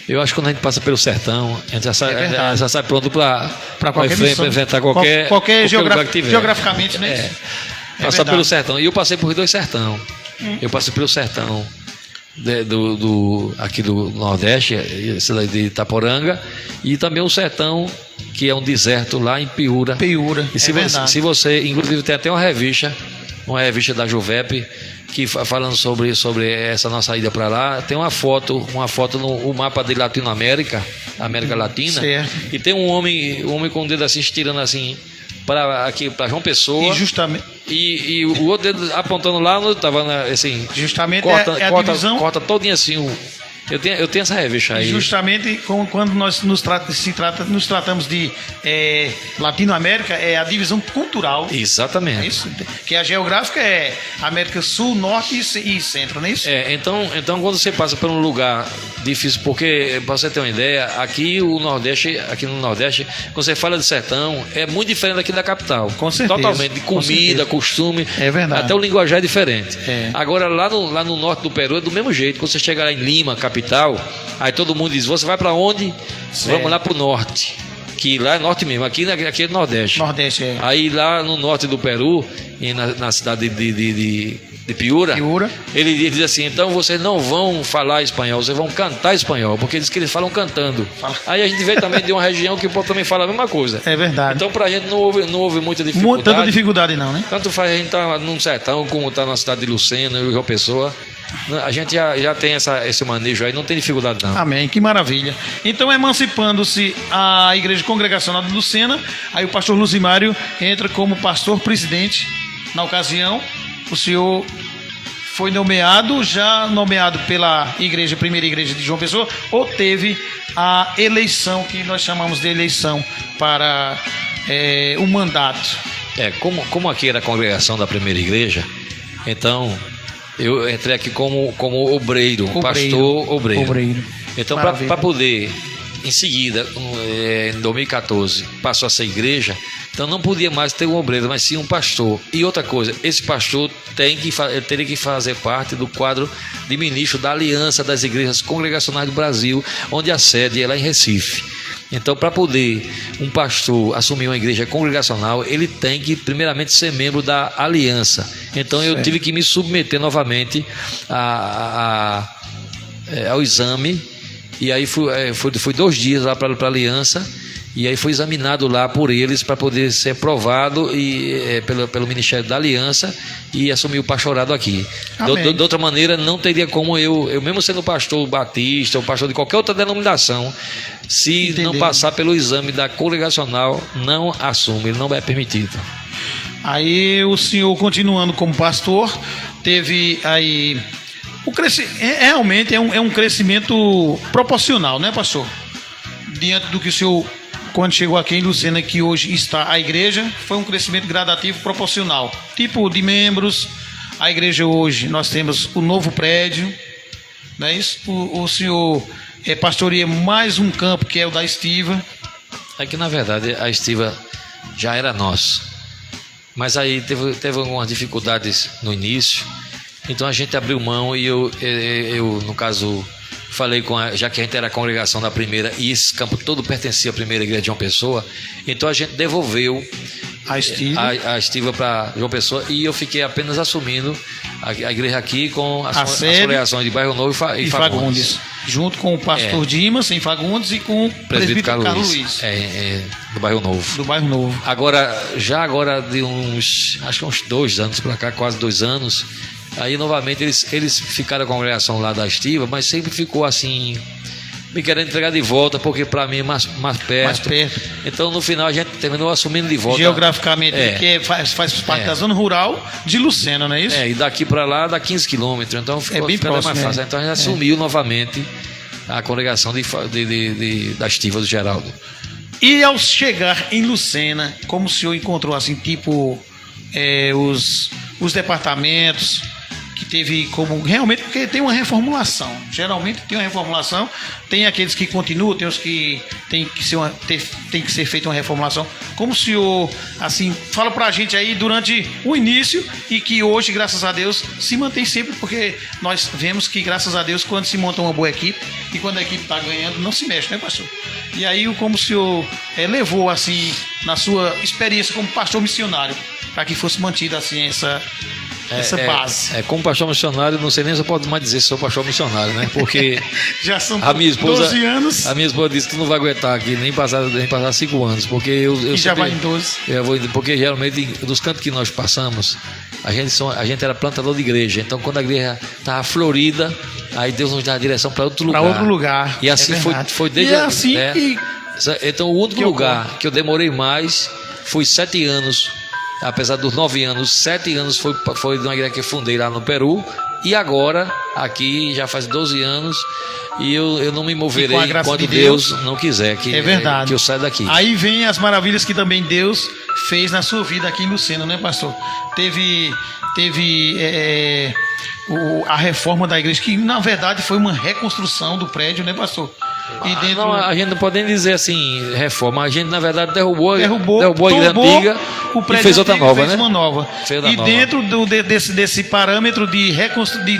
S4: eu acho que quando a gente passa pelo sertão, a gente já sai pronto para enfrentar qualquer lugar que tiver.
S2: Geograficamente, né?
S4: Passar pelo sertão. E eu passei por 2 sertão. Eu passei pelo sertão aqui do Nordeste, de Itaporanga, e também o sertão que é um deserto lá em Piúra. E se você, inclusive, tem até uma revista da Juvep, que falando sobre essa nossa ida para lá, tem uma foto no mapa de Latinoamérica, América Latina,
S2: certo.
S4: E tem um homem com o dedo assim, estirando assim, para João Pessoa.
S2: E justamente.
S4: E o outro dedo apontando lá onde estava, assim.
S2: Justamente a divisão.
S4: Corta todinho assim Eu tenho essa revista aí.
S2: Justamente quando nós nos tratamos de Latinoamérica, é a divisão cultural.
S4: Exatamente.
S2: Não é isso? Que a geográfica é América Sul, Norte e Centro, não é isso?
S4: Então quando você passa por um lugar difícil, porque, para você ter uma ideia, aqui no Nordeste, quando você fala de sertão, é muito diferente aqui da capital.
S2: Com certeza.
S4: Totalmente, de comida, costume.
S2: É verdade.
S4: Até o linguajar é diferente.
S2: É.
S4: Agora, lá no norte do Peru é do mesmo jeito. Quando você chega lá em Lima, capital, aí todo mundo diz, você vai para onde? Vamos lá pro norte. Que lá é norte mesmo, aqui é Nordeste.
S2: Nordeste, é.
S4: Aí lá no norte do Peru, e na cidade de Piura, ele diz assim, então vocês não vão falar espanhol, vocês vão cantar espanhol, porque diz que eles falam cantando. Aí a gente veio também de uma região que o povo também fala a mesma coisa.
S2: É verdade.
S4: Então pra gente não houve muita dificuldade.
S2: Tanta dificuldade não, né?
S4: Tanto faz a gente tá num sertão, como tá na cidade de Lucena, João Pessoa. A gente já tem esse manejo aí, não tem dificuldade não.
S2: Amém, que maravilha. Então, emancipando-se a Igreja Congregacional de Lucena, aí o pastor Luzimário entra como pastor presidente. Na ocasião, o senhor foi já nomeado pela primeira igreja de João Pessoa, ou teve a eleição, que nós chamamos de eleição para o mandato?
S4: Como aqui era a congregação da primeira igreja, então eu entrei aqui como obreiro, pastor obreiro. Então, para poder, em seguida, em 2014, passou a ser igreja, então não podia mais ter um obreiro, mas sim um pastor. E outra coisa, esse pastor teria que fazer parte do quadro de ministro da Aliança das Igrejas Congregacionais do Brasil, onde a sede é lá em Recife. Então, para poder um pastor assumir uma igreja congregacional, ele tem que primeiramente ser membro da aliança. Então eu tive que me submeter novamente ao exame, e aí fui 2 dias lá para a aliança, e aí foi examinado lá por eles para poder ser aprovado pelo Ministério da Aliança e assumir o pastorado aqui. De outra maneira, não teria como eu mesmo sendo pastor batista ou pastor de qualquer outra denominação, se não passar pelo exame da congregacional, não assume, não é permitido.
S2: Aí o senhor, continuando como pastor, teve aí realmente é um crescimento proporcional, né, pastor? Diante do que o senhor, quando chegou aqui em Lucena, que hoje está a igreja, foi um crescimento gradativo proporcional. Tipo de membros, a igreja hoje, nós temos o novo prédio, não é isso? O senhor pastoreia mais um campo, que é o da estiva.
S4: É que, na verdade, a estiva já era nossa, mas aí teve algumas dificuldades no início, então a gente abriu mão e eu no caso, falei já que a gente era a congregação da primeira e esse campo todo pertencia à primeira igreja de João Pessoa, então a gente devolveu a estiva para João Pessoa, e eu fiquei apenas assumindo a igreja aqui com as congregações de Bairro Novo e Fagundes.
S2: Junto com o pastor Dimas em Fagundes e com o presbítero Carlos Luiz.
S4: Do Bairro Novo.
S2: Do Bairro Novo.
S4: Agora de uns 2 anos para cá, quase 2 anos, aí novamente eles ficaram com a congregação lá da estiva, mas sempre ficou assim, me querendo entregar de volta, porque para mim é mais perto. Então no final a gente terminou assumindo de volta.
S2: Geograficamente, que faz parte da zona rural de Lucena, não é isso?
S4: E daqui para lá dá 15 quilômetros, então ficou
S2: bem próximo,
S4: mais fácil. Então a gente assumiu novamente a congregação da estiva do Geraldo.
S2: E ao chegar em Lucena, como o senhor encontrou assim, tipo os departamentos, que teve como realmente, porque tem uma reformulação, geralmente tem uma reformulação, tem aqueles que continuam, tem os que tem que ser feita uma reformulação. Como o senhor assim fala pra gente aí durante o início, e que hoje, graças a Deus, se mantém sempre, porque nós vemos que, graças a Deus, quando se monta uma boa equipe e quando a equipe está ganhando, não se mexe, né, pastor? E aí, como o senhor levou assim na sua experiência como pastor missionário, para que fosse mantida assim essa base.
S4: Como pastor missionário, não sei nem se eu posso mais dizer se sou pastor missionário, né? Porque
S2: já são
S4: a minha esposa,
S2: 12 anos.
S4: A minha esposa disse que não vai aguentar aqui nem passar 5 anos, porque eu
S2: já vai em 12.
S4: Porque geralmente dos cantos que nós passamos, a gente era plantador de igreja, então quando a igreja estava florida, aí Deus nos dá a direção para outro lugar. E assim foi desde então o único lugar que eu demorei mais foi 7 anos. Apesar dos 9 anos, 7 anos foi de uma igreja que eu fundei lá no Peru, E agora, aqui já faz 12 anos, e eu não me
S2: E
S4: moverei
S2: com a graça
S4: enquanto
S2: de
S4: Deus
S2: Deus,
S4: não quiser que,
S2: é verdade.
S4: que eu saia daqui.
S2: Aí vem as maravilhas que também Deus fez na sua vida aqui em Lucena, né, pastor? Teve a reforma da igreja, que na verdade foi uma reconstrução do prédio, né, pastor? E dentro...
S4: Não, a gente não pode nem dizer assim, reforma. A gente, na verdade, derrubou a igreja
S2: tombou
S4: antiga
S2: o
S4: e
S2: prédio
S4: fez outra
S2: antigo,
S4: nova,
S2: fez
S4: né?
S2: uma nova.
S4: Fez da
S2: E
S4: nova.
S2: dentro desse parâmetro de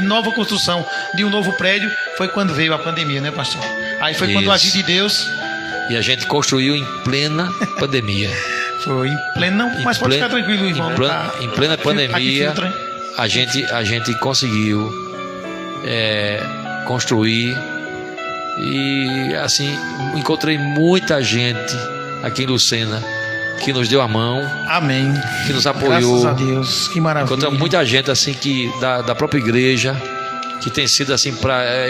S2: nova construção de um novo prédio, foi quando veio a pandemia, né, pastor? Aí foi quando o agir de Deus
S4: E a gente construiu em plena pandemia.
S2: foi em pleno. Não, mas pode ficar tranquilo, irmão.
S4: Em plena
S2: Aqui
S4: pandemia,
S2: filtra, hein?
S4: a gente conseguiu construir. E assim, encontrei muita gente aqui em Lucena que nos deu a mão,
S2: Amém.
S4: que nos apoiou.
S2: Graças a Deus. Que maravilha.
S4: Encontramos muita gente assim que da própria igreja, que tem sido assim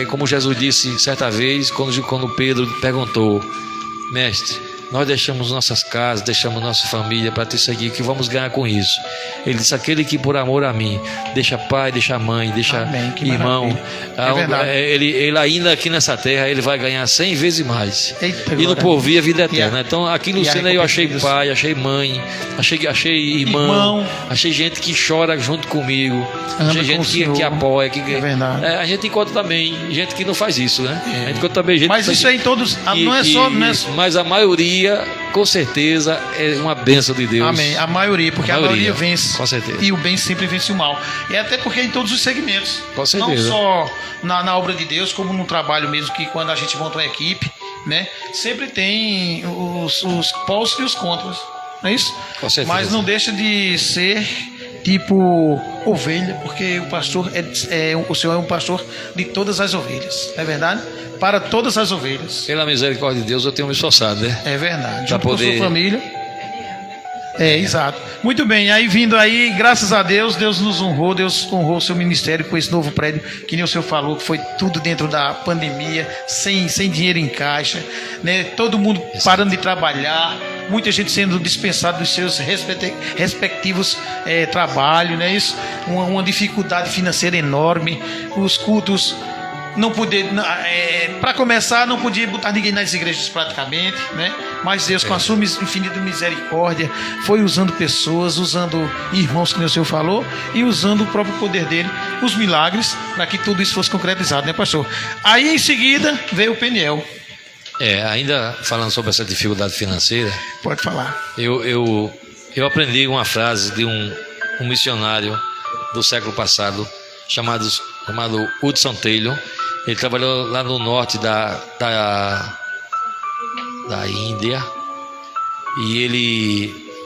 S4: como Jesus disse certa vez, quando Pedro perguntou: mestre, nós deixamos nossas casas, deixamos nossa família para te seguir, o que vamos ganhar com isso? Ele disse: aquele que por amor a mim deixa pai, deixa mãe, deixa
S2: Amém, que
S4: irmão,
S2: maravilha. É verdade.
S4: ele ainda aqui nessa terra ele vai ganhar 100 vezes mais.
S2: Eita,
S4: E no
S2: glória.
S4: porvir a vida
S2: E
S4: eterna.
S2: a-
S4: Então aqui no
S2: e a
S4: Lucena eu achei
S2: recompensa.
S4: pai, achei mãe, achei irmão, achei gente que chora junto comigo,
S2: Anda
S4: achei
S2: com
S4: gente
S2: o Senhor.
S4: que apoia, que
S2: É verdade.
S4: a gente encontra também gente que não faz isso, né? A gente encontra também gente
S2: Mas
S4: que
S2: isso é em todos. Não é só. Não é só
S4: mas a maioria, com certeza, é uma bênção de Deus.
S2: Amém. A maioria, porque a maioria vence.
S4: Com certeza.
S2: E o bem sempre vence o mal. E até porque em todos os segmentos.
S4: Com certeza.
S2: Não só na obra de Deus, como no trabalho mesmo, que quando a gente monta uma equipe, né? Sempre tem os pós e os contras. Não é isso?
S4: Com certeza.
S2: Mas não deixa de ser tipo ovelha, porque o pastor o Senhor é um pastor de todas as ovelhas. Não é verdade? Para todas as ovelhas.
S4: Pela misericórdia de Deus, eu tenho me esforçado, né?
S2: É verdade.
S4: Pra
S2: Junto com
S4: poder-
S2: sua família. Exato. Muito bem, aí vindo aí, graças a Deus, Deus nos honrou, Deus honrou o seu ministério com esse novo prédio, que nem o senhor falou, que foi tudo dentro da pandemia, sem dinheiro em caixa, né? Todo mundo parando de trabalhar, muita gente sendo dispensada dos seus respectivos trabalhos, né? Isso, uma dificuldade financeira enorme, os cultos não poder, para começar, não podia botar ninguém nas igrejas praticamente, né? Mas Deus, com a sua infinita misericórdia, foi usando pessoas, usando irmãos, que nem o senhor falou, e usando o próprio poder dele, os milagres, para que tudo isso fosse concretizado, né, pastor? Aí em seguida veio o Peniel.
S4: Ainda falando sobre essa dificuldade financeira,
S2: Pode falar.
S4: eu aprendi uma frase de um missionário do século passado, chamado Hudson Taylor. Ele trabalhou lá no norte da Índia,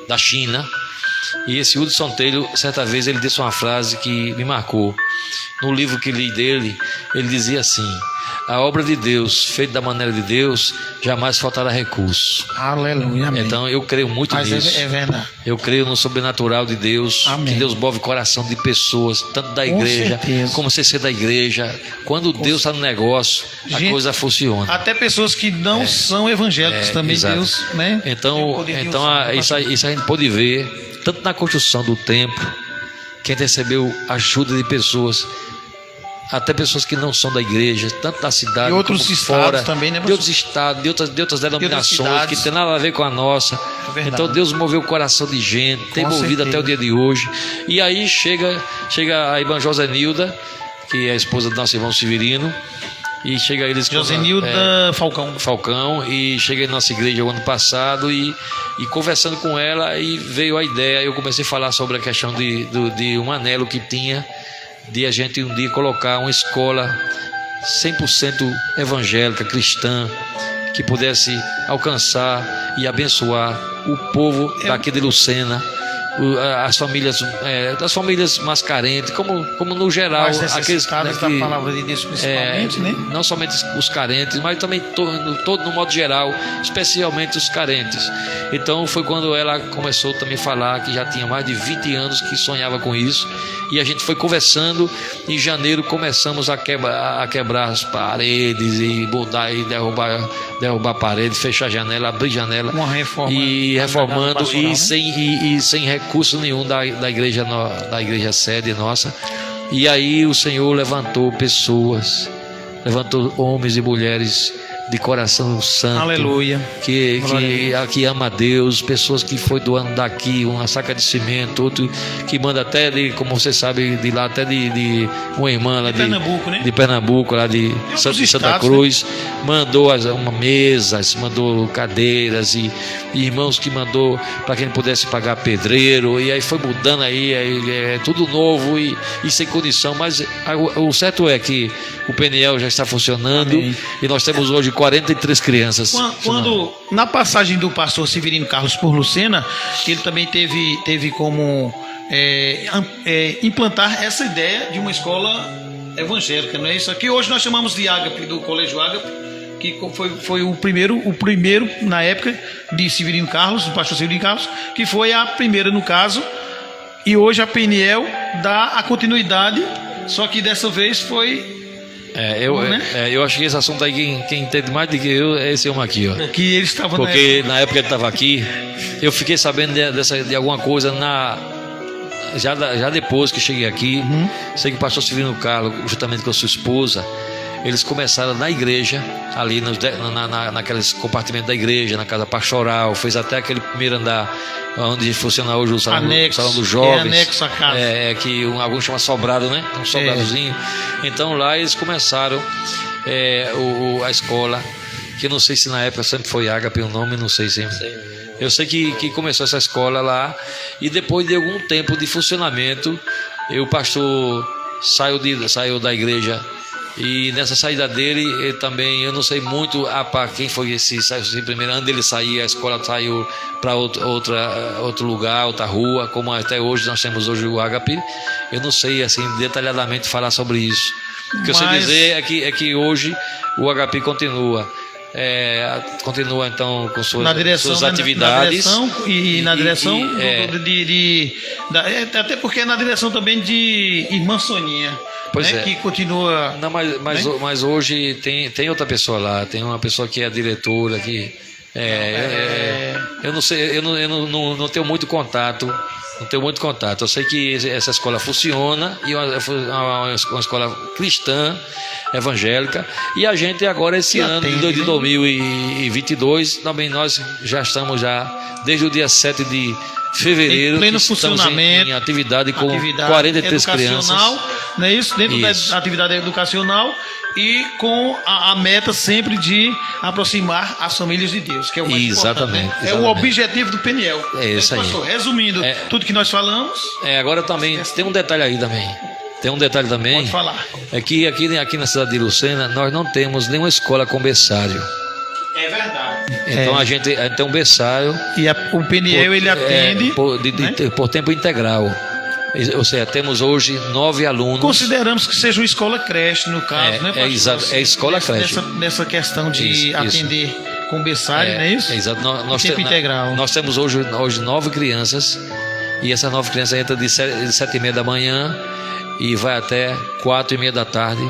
S4: da China. E esse Hudson Taylor, certa vez, ele disse uma frase que me marcou. No livro que li dele, ele dizia assim: a obra de Deus, feita da maneira de Deus, jamais faltará recurso.
S2: Aleluia, amém.
S4: Então eu creio muito
S2: Mas
S4: nisso.
S2: é verdade.
S4: Eu creio no sobrenatural de Deus,
S2: Amém.
S4: que Deus move o coração de pessoas, tanto da
S2: Com
S4: igreja
S2: certeza.
S4: como sem ser da igreja. Quando Deus está no negócio, a
S2: Gente,
S4: coisa funciona.
S2: Até pessoas que não são evangélicos também,
S4: exato.
S2: Deus, né? Tem o
S4: Então,
S2: poder de usar,
S4: isso a gente pode ver, tanto na construção do templo, que a gente recebeu ajuda de pessoas, até pessoas que não são da igreja, tanto da cidade
S2: E outros
S4: como
S2: estados
S4: fora,
S2: também, né,
S4: de outros estados, de outras denominações,
S2: cidades.
S4: que tem nada a ver com a nossa.
S2: É verdade.
S4: Então Deus moveu o coração de gente, tem
S2: Com
S4: movido
S2: certeza.
S4: até o dia de hoje. E aí chega a irmã Josenilda, que é a esposa do nosso irmão Severino, e chega eles
S2: Josenilda
S4: Falcão, e cheguei na nossa igreja o ano passado e conversando com ela, e veio a ideia. Eu comecei a falar sobre a questão de um anelo que tinha de a gente um dia colocar uma escola 100% evangélica, cristã, que pudesse alcançar e abençoar o povo daqui de Lucena, as famílias mais carentes, como no geral,
S2: mais
S4: aqueles
S2: necessitadas da palavra de Deus, principalmente, né?
S4: não somente os carentes, mas também todo no modo geral, especialmente os carentes. Então foi quando ela começou também a falar que já tinha mais de 20 anos que sonhava com isso, e a gente foi conversando. Em janeiro começamos a quebrar as paredes e mudar e derrubar paredes, fechar janela, abrir janela,
S2: Uma reforma,
S4: e reformando,
S2: pastoral,
S4: e
S2: né?
S4: sem recurso nenhum da igreja sede nossa. E aí o Senhor levantou pessoas, levantou homens e mulheres de coração santo,
S2: Aleluia.
S4: que ama a Deus, pessoas que foi doando daqui uma saca de cimento, outro que manda até de, como você sabe, de lá até de uma irmã lá de
S2: Pernambuco, né?
S4: de Pernambuco, lá de
S2: outros
S4: Santa
S2: estados,
S4: Cruz, mandou uma mesas, mandou cadeiras e irmãos que mandou para quem pudesse pagar pedreiro, e aí foi mudando aí é tudo novo e sem condição, mas o certo é que o Peniel já está funcionando.
S2: Amém.
S4: E nós temos hoje 43 crianças.
S2: Quando na passagem do pastor Severino Carlos por Lucena, ele também teve como implantar essa ideia de uma escola evangélica, não é isso? Aqui hoje nós chamamos de Ágape, do Colégio Ágape, que foi o primeiro na época de Severino Carlos, do pastor Severino Carlos, que foi a primeira no caso, e hoje a Peniel dá a continuidade, só que dessa vez foi
S4: eu acho que esse assunto aí, quem entende mais do que eu, é esse homem aqui, ó.
S2: que ele estava
S4: Porque na época que ele estava aqui, eu fiquei sabendo de alguma coisa já depois que cheguei aqui. Sei que o pastor Severino Carlos, juntamente com a sua esposa, eles começaram na igreja, ali naqueles compartimentos da igreja, na casa pastoral, fez até aquele primeiro andar onde funciona hoje o salão dos jovens,
S2: anexo à casa.
S4: que alguns chamam sobrado, né? Um sobradozinho. Então lá eles começaram a escola, que eu não sei se na época sempre foi Ágape o nome, não sei se... Eu sei que começou essa escola lá, e depois de algum tempo de funcionamento, o pastor saiu da igreja. E nessa saída dele, eu não sei muito para quem foi esse primeiro ano dele sair, a escola saiu para outro lugar, outra rua, como até hoje nós temos hoje o Ágape. Eu não sei assim detalhadamente falar sobre isso. O que eu sei dizer é que hoje o Ágape continua então com suas atividades
S2: na direção até porque é na direção também de irmã Soninha, que continua.
S4: Não, mas hoje tem outra pessoa lá, tem uma pessoa que é a diretora que eu não sei, eu não tenho muito contato. Eu sei que essa escola funciona e é uma escola cristã, evangélica, e a gente agora esse ano de 2022 também nós já estamos desde o dia 7 de fevereiro
S2: em pleno funcionamento,
S4: em atividade com 43 crianças,
S2: não é isso? Dentro da atividade educacional e com a meta sempre de aproximar as famílias de Deus, que é o mais importante. É o objetivo do Peniel.
S4: É isso aí.
S2: Pastor, resumindo tudo que nós falamos.
S4: Agora também tem um detalhe aí também.
S2: Pode falar.
S4: É que aqui na cidade de Lucena nós não temos nenhuma escola com berçário.
S2: É verdade.
S4: Então a gente tem um berçário.
S2: E o Peniel ele atende
S4: por tempo integral. Ou seja, temos hoje 9 alunos.
S2: Consideramos que seja uma escola creche, no caso, né?
S4: É escola creche.
S2: Nessa questão de atender com berçário, não é isso?
S4: Exato.
S2: Tempo integral.
S4: Nós temos hoje 9 crianças, e essas 9 crianças entram de 7h30 da manhã e vai até 4h30 da tarde.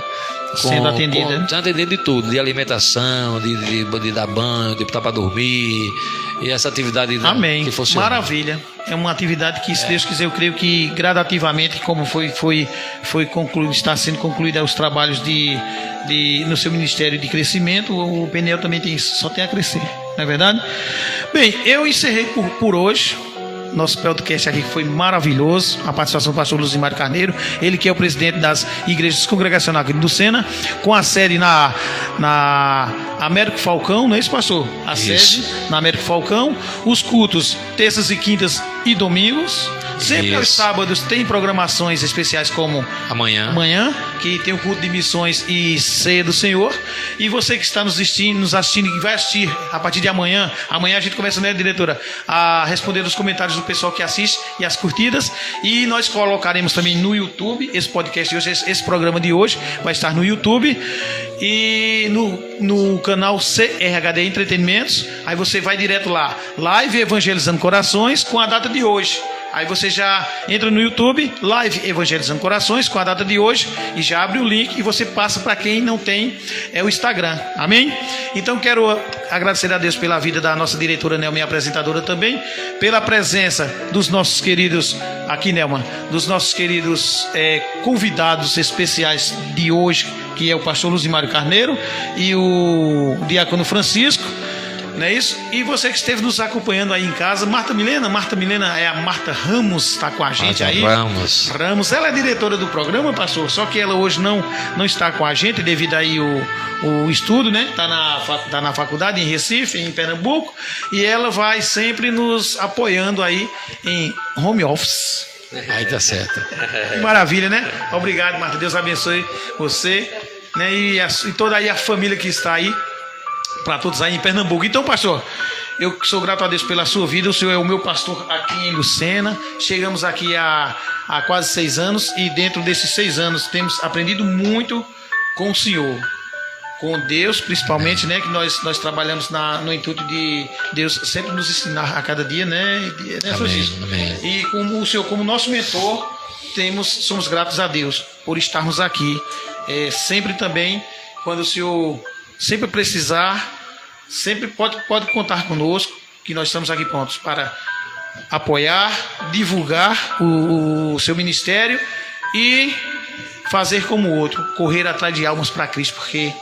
S2: Sendo atendida.
S4: Atendendo de tudo, de alimentação, de dar banho, de botar para dormir, e essa atividade que funciona.
S2: Maravilha. É uma atividade que, se Deus quiser, eu creio que gradativamente, como foi concluído, está sendo concluído os trabalhos no seu ministério de crescimento, o Peniel também só tem a crescer, não é verdade? Bem, eu encerrei por hoje. Nosso podcast aqui foi maravilhoso. A participação do pastor Luzimar Carneiro, ele que é o presidente das igrejas congregacionais aqui de Lucena, com a sede na Américo Falcão, não é isso, pastor? Sede na Américo Falcão. Os cultos, terças e quintas e domingos. Sempre aos sábados tem programações especiais como amanhã, que tem o culto de missões e ceia do Senhor. E você que está nos assistindo e vai assistir a partir de amanhã a gente começa, né, diretora, a responder os comentários do pessoal que assiste e as curtidas. E nós colocaremos também no YouTube esse podcast de hoje, esse programa de hoje vai estar no YouTube e no canal CRHD Entretenimentos. Aí você vai direto lá, Live Evangelizando Corações, com a data de hoje. Aí você já entra no YouTube, Live Evangelizando Corações, com a data de hoje, e já abre o link e você passa para quem não tem o Instagram. Amém? Então quero agradecer a Deus pela vida da nossa diretora Nelma, minha apresentadora também, pela presença dos nossos queridos, aqui Nelma, dos nossos queridos convidados especiais de hoje, que é o pastor Luzimário Carneiro e o diácono Francisco. Não é isso? E você que esteve nos acompanhando aí em casa, Marta Milena é a Marta Ramos, está com a gente aí. Ramos, ela é diretora do programa, pastor, só que ela hoje não está com a gente devido aí o estudo, né? Tá na faculdade em Recife, em Pernambuco, e ela vai sempre nos apoiando aí em home office.
S4: Aí tá certo.
S2: Que maravilha, né? Obrigado, Marta, Deus abençoe você, né? E toda aí a família que está aí, para todos aí em Pernambuco. Então, pastor, eu sou grato a Deus pela sua vida. O senhor é o meu pastor aqui em Lucena. Chegamos aqui há quase 6 anos, e dentro desses 6 anos temos aprendido muito com o senhor, com Deus principalmente, né? Que nós trabalhamos no intuito de Deus sempre nos ensinar a cada dia, né?
S4: Amém.
S2: E como o senhor, como nosso mentor, somos gratos a Deus por estarmos aqui. Sempre também, quando o senhor sempre precisar, sempre pode contar conosco, que nós estamos aqui prontos para apoiar, divulgar o seu ministério e fazer como o outro, correr atrás de almas para Cristo, porque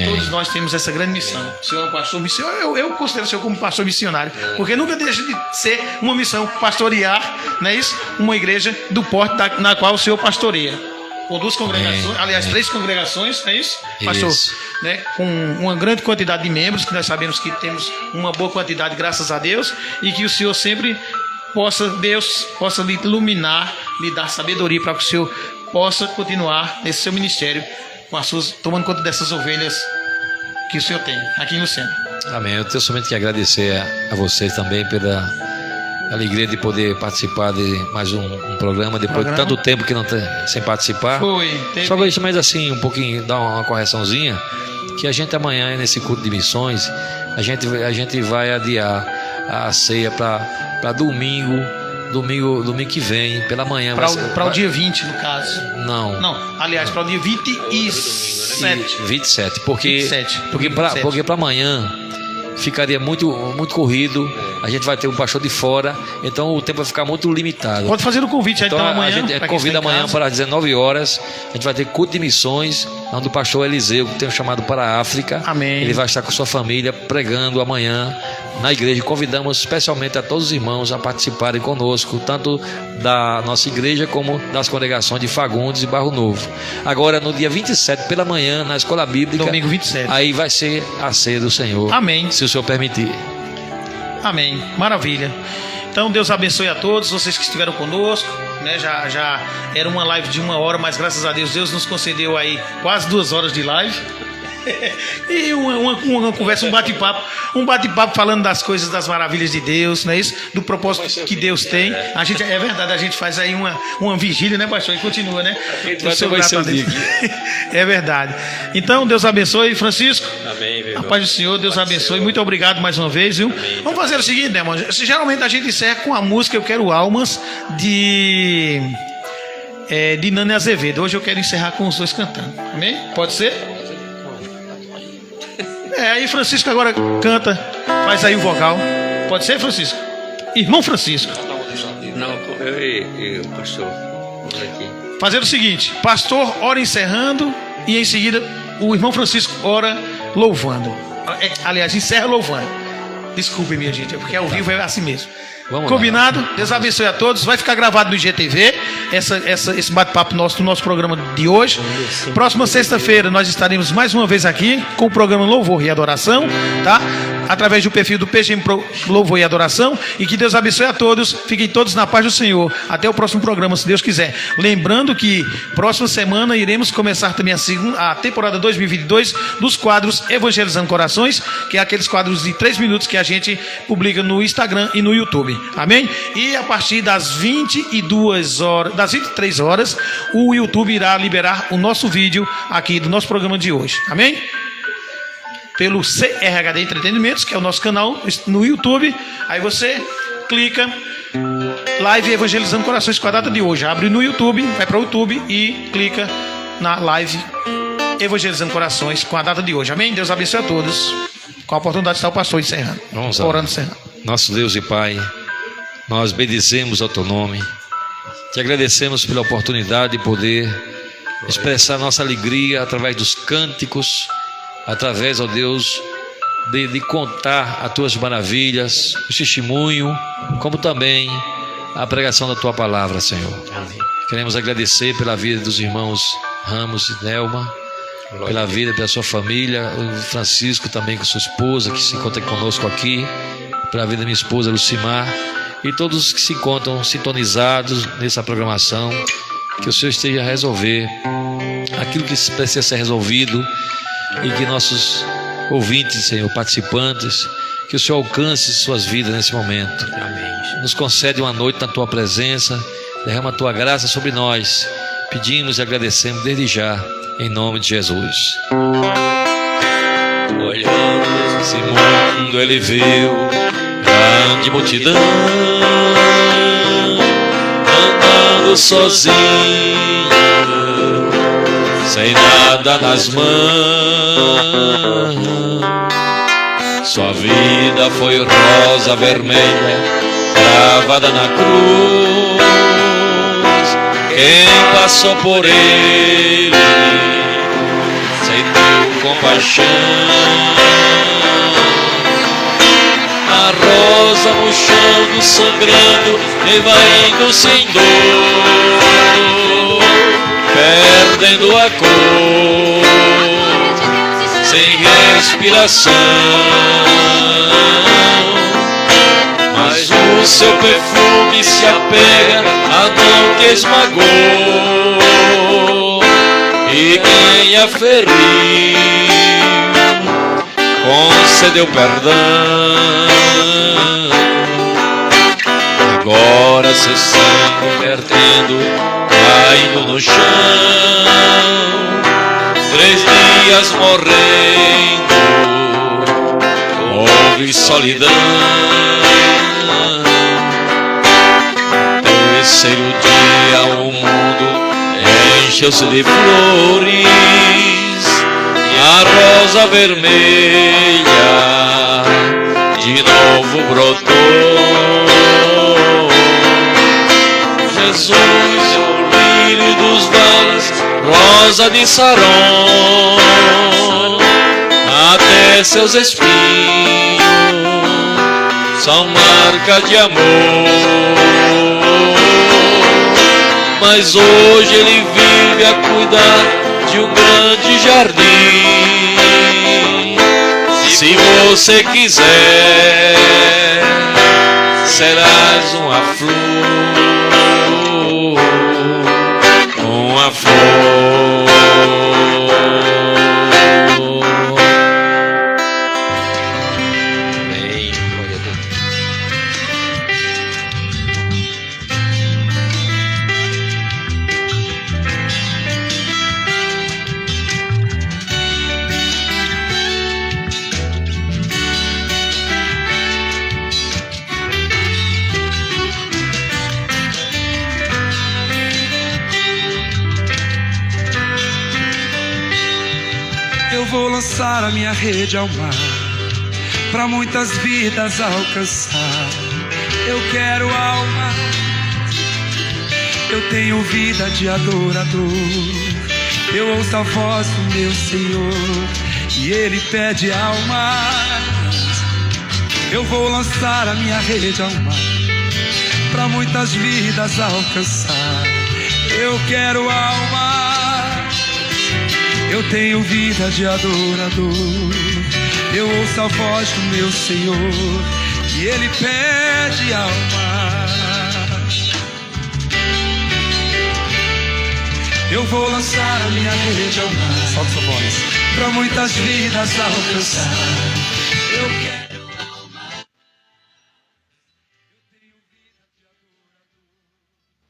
S2: todos nós temos essa grande missão. O senhor é um pastor missionário, eu considero o senhor como pastor missionário, porque nunca deixa de ser uma missão pastorear, não é isso? Uma igreja do porte na qual o senhor pastoreia. Com 2 congregações, aliás, 3 congregações, não é isso, pastor? Né? Com uma grande quantidade de membros, que nós sabemos que temos uma boa quantidade, graças a Deus, e que o senhor sempre Deus possa lhe iluminar, lhe dar sabedoria para que o senhor possa continuar nesse seu ministério, tomando conta dessas ovelhas que o senhor tem aqui em Lucena.
S4: Amém. Eu tenho somente que agradecer a vocês também pela alegria de poder participar de mais um programa, depois de tanto tempo que não tem sem participar. Só que isso, mas assim, um pouquinho, dar uma correçãozinha, que a gente amanhã, nesse culto de missões, a gente vai adiar a ceia para domingo que vem, pela manhã.
S2: Para o dia 20, no caso.
S4: Não,
S2: aliás, para o dia 27.
S4: 27, porque para amanhã ficaria muito corrido, a gente vai ter um pastor de fora, então o tempo vai ficar muito limitado.
S2: Pode fazer o convite aí, então amanhã.
S4: A gente convida amanhã para as 19 horas, a gente vai ter culto de missões, onde o pastor Eliseu, que tem um chamado para a África.
S2: Amém.
S4: Ele vai estar com sua família pregando amanhã na igreja. Convidamos especialmente a todos os irmãos a participarem conosco, tanto da nossa igreja como das congregações de Fagundes e Barro Novo. Agora, no dia 27, pela manhã, na Escola Bíblica,
S2: domingo 27,
S4: aí vai ser a ceia do Senhor.
S2: Amém.
S4: Se o Senhor permitir.
S2: Amém. Maravilha. Então, Deus abençoe a todos vocês que estiveram conosco, né? Já era uma live de 1 hora, mas graças a Deus nos concedeu aí quase 2 horas de live. E uma conversa, um bate-papo falando das coisas, das maravilhas de Deus, não é isso? Do propósito que Deus tem. É verdade, a gente faz aí uma vigília, né, pastor? E continua, né? É verdade. Então, Deus abençoe, Francisco.
S3: Amém.
S2: A paz do Senhor, Deus abençoe. Muito obrigado mais uma vez, viu?
S3: Amém.
S2: Vamos fazer o seguinte, né, irmão? Geralmente a gente encerra com a música Eu Quero Almas de Nani Azevedo. Hoje eu quero encerrar com os dois cantando. Amém? Pode ser? Aí Francisco agora canta, faz aí o vocal. Pode ser, Francisco? Irmão Francisco.
S3: Não, eu pastor. Aqui.
S2: Fazer o seguinte: pastor ora encerrando, e em seguida o irmão Francisco ora louvando. Aliás, encerra louvando. Desculpe, minha gente, porque ao vivo é assim mesmo.
S4: Vamos
S2: Combinado?
S4: lá.
S2: Deus abençoe a todos. Vai ficar gravado no IGTV esse bate-papo do nosso programa de hoje. Próxima sexta-feira nós estaremos mais uma vez aqui com o programa Louvor e Adoração, tá? Através do perfil do PGM Louvor e Adoração. E que Deus abençoe a todos. Fiquem todos na paz do Senhor. Até o próximo programa, se Deus quiser. Lembrando que próxima semana iremos começar também a temporada 2022 dos quadros Evangelizando Corações, que é aqueles quadros de 3 minutos que a gente publica no Instagram e no YouTube. Amém? E a partir das 23 horas, o YouTube irá liberar o nosso vídeo aqui do nosso programa de hoje. Amém? Pelo CRHD Entretenimentos, que é o nosso canal no YouTube. Aí você clica live Evangelizando Corações com a data de hoje. Abre no YouTube, vai para o YouTube e clica na live Evangelizando Corações com a data de hoje. Amém? Deus abençoe a todos. Com a oportunidade de estar o pastor encerrando.
S4: Vamos
S2: orando, encerrando.
S4: Nosso Deus e Pai, nós bendizemos ao Teu nome. Te agradecemos pela oportunidade de poder expressar nossa alegria através dos cânticos, através, ó Deus, de contar as Tuas maravilhas, o testemunho, como também a pregação da Tua palavra, Senhor.
S3: Amém.
S4: Queremos agradecer pela vida dos irmãos Ramos e Nelma, pela vida, pela sua família, o Francisco também com sua esposa, que se encontra conosco aqui, pela vida da minha esposa Lucimar, e todos os que se encontram sintonizados nessa programação. Que o Senhor esteja a resolver aquilo que precisa ser resolvido, e que nossos ouvintes, Senhor, participantes, que o Senhor alcance suas vidas nesse momento.
S3: Amém.
S4: Nos concede uma noite na Tua presença, derrama a Tua graça sobre nós. Pedimos e agradecemos desde já, em nome de Jesus. Olhando esse mundo, ele viu grande multidão andando sozinha, sem nada nas mãos. Sua vida foi rosa vermelha, cravada na cruz. Quem passou por ele sentiu compaixão. A rosa murchando, sangrando, e vai indo sem dor, perdendo a cor, sem respiração. Mas o seu perfume se apega à mão que esmagou, e quem a feriu concedeu perdão. Agora seu sangue vertendo, caindo no chão, 3 dias morrendo, houve solidão. Terceiro dia o mundo encheu-se de flores, e a rosa vermelha de novo brotou. Jesus é o lírio dos vales, rosa de Saron, até seus espinhos são marca de amor. Mas hoje ele vive a cuidar de um grande jardim. Se você quiser, serás uma flor, uma flor. Amém. Glória a Deus.
S6: Eu vou lançar a minha rede ao mar, pra muitas vidas alcançar. Eu quero alma, eu tenho vida de adorador. Eu ouço a voz do meu Senhor e Ele pede almas. Eu vou lançar a minha rede ao mar, pra muitas vidas alcançar. Eu quero alma, eu tenho vida de adorador. Eu ouço a voz do meu Senhor e Ele pede alma. Eu vou lançar a minha rede ao mar, solta sua voz, pra muitas vidas alcançar. Eu quero